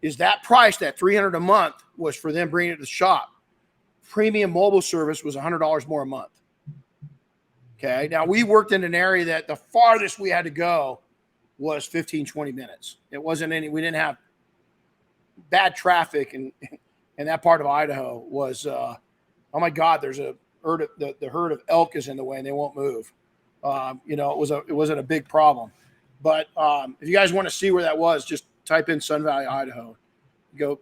Is that price, that $300 a month, was for them bringing it to the shop. Premium mobile service was $100 more a month. Okay. Now we worked in an area that the farthest we had to go was 15, 20 minutes. It wasn't we didn't have bad traffic, and that part of Idaho was, oh my God, there's a herd the herd of elk is in the way and they won't move. It wasn't a big problem. But if you guys want to see where that was, just type in Sun Valley, Idaho. Go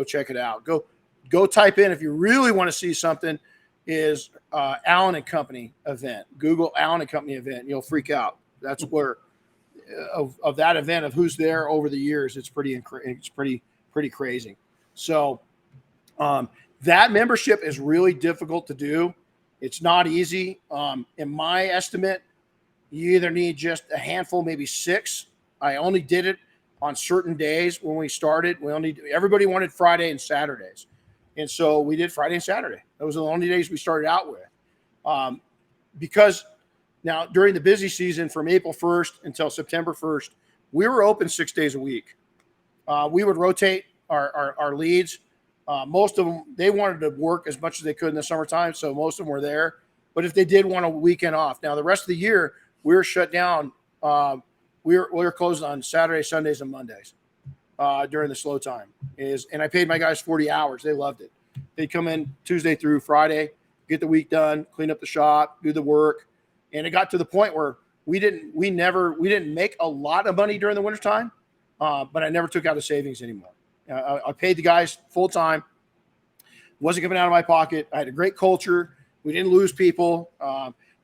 check it out. Go type in, if you really want to see something, is Allen and Company event. Google Allen and Company event. You'll freak out. That's where of that event, of who's there over the years. It's pretty crazy. So that membership is really difficult to do. It's not easy. In my estimate, you either need just a handful, maybe 6. I only did it on certain days when we started. Everybody wanted Friday and Saturdays. And so we did Friday and Saturday. Those are the only days we started out with. Because now during the busy season from April 1st until September 1st, we were open 6 days a week. We would rotate our leads. Most of them, they wanted to work as much as they could in the summertime, so most of them were there. But if they did want a weekend off, now the rest of the year, we were shut down. We were closed on Saturdays, Sundays, and Mondays during the slow time. And I paid my guys 40 hours. They loved it. They'd come in Tuesday through Friday, get the week done, clean up the shop, do the work. And it got to the point where we didn't make a lot of money during the wintertime, but I never took out a savings anymore. I paid the guys full time. Wasn't coming out of my pocket. I had a great culture. We didn't lose people.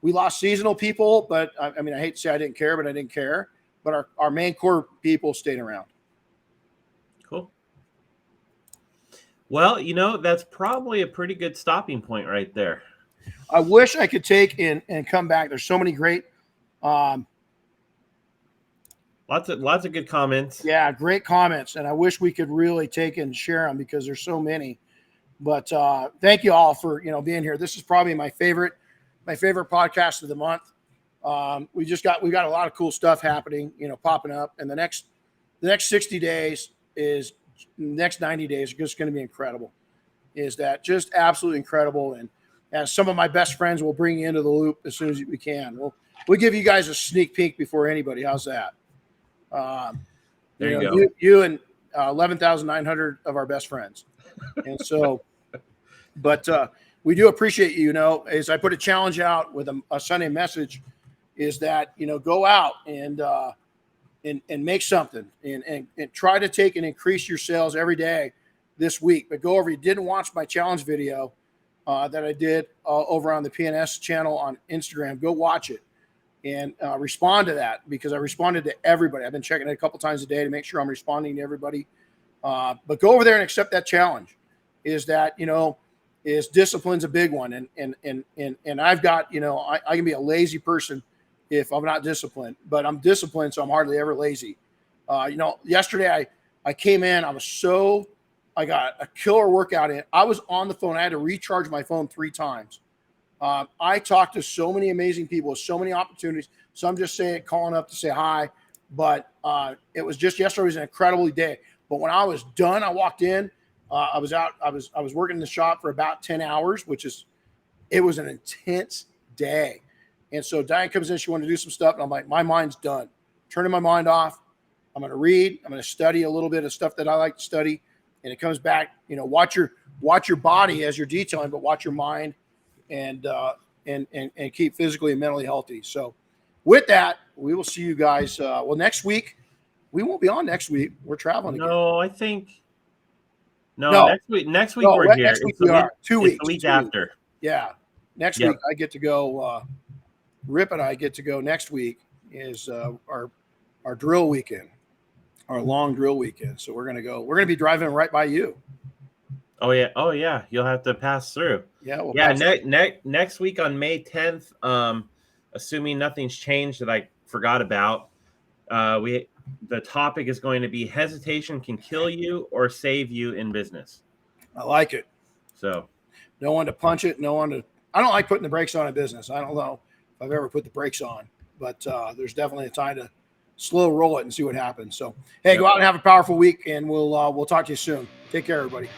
We lost seasonal people, but I hate to say I didn't care, but I didn't care. But our main core people stayed around. Cool. Well, that's probably a pretty good stopping point right there. I wish I could take and come back. There's so many great lots of good comments. Yeah, great comments. And I wish we could really take and share them because there's so many. But thank you all for being here. This is probably my favorite podcast of the month. We got a lot of cool stuff happening, popping up. And the next 60 days next 90 days are just going to be incredible. Is that just absolutely incredible? And some of my best friends will bring you into the loop as soon as we can. We'll give you guys a sneak peek before anybody. How's that? There you go. You and 11,900 of our best friends. And so, but we do appreciate you. As I put a challenge out with a Sunday message, is that go out and make something and try to take and increase your sales every day this week. But go over. You didn't watch my challenge video that I did over on the PNS channel on Instagram. Go watch it and respond to that, because I responded to everybody. I've been checking it a couple times a day to make sure I'm responding to everybody. But go over there and accept that challenge. Is that is discipline's a big one, and I've got I can be a lazy person if I'm not disciplined, but I'm disciplined, so I'm hardly ever lazy. Yesterday I came in, I got a killer workout in. I was on the phone. I had to recharge my phone 3 times. I talked to so many amazing people, so many opportunities. So I'm just calling up to say hi, but it was just yesterday was an incredible day. But when I was done, I walked in. I was working in the shop for about 10 hours, it was an intense day. And so Diane comes in, she wanted to do some stuff. And I'm like, my mind's done. Turning my mind off. I'm going to read. I'm going to study a little bit of stuff that I like to study. And it comes back, watch your body as you're detailing, but watch your mind and keep physically and mentally healthy. So with that, we will see you guys. Next week, we won't be on next week. We're traveling again. No, next week we're here. Next week we are. 2 weeks. The week after. Yeah. Next week I get to go. Rip and I get to go next week is our drill weekend, our long drill weekend. So we're going to go. We're going to be driving right by you. Oh yeah. You'll have to pass through. Yeah. Next week on May 10th, assuming nothing's changed that I forgot about, the topic is going to be hesitation can kill you or save you in business. I like it. So no one to punch it. I don't like putting the brakes on in business. I don't know if I've ever put the brakes on, but there's definitely a time to slow roll it and see what happens. So, hey, go out and have a powerful week, and we'll talk to you soon. Take care, everybody.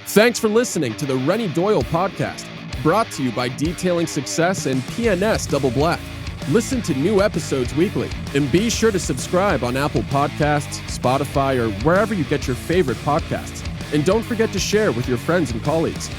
Thanks for listening to the Renny Doyle podcast, brought to you by Detailing Success and PNS Double Black. Listen to new episodes weekly, and be sure to subscribe on Apple Podcasts, Spotify, or wherever you get your favorite podcasts. And don't forget to share with your friends and colleagues.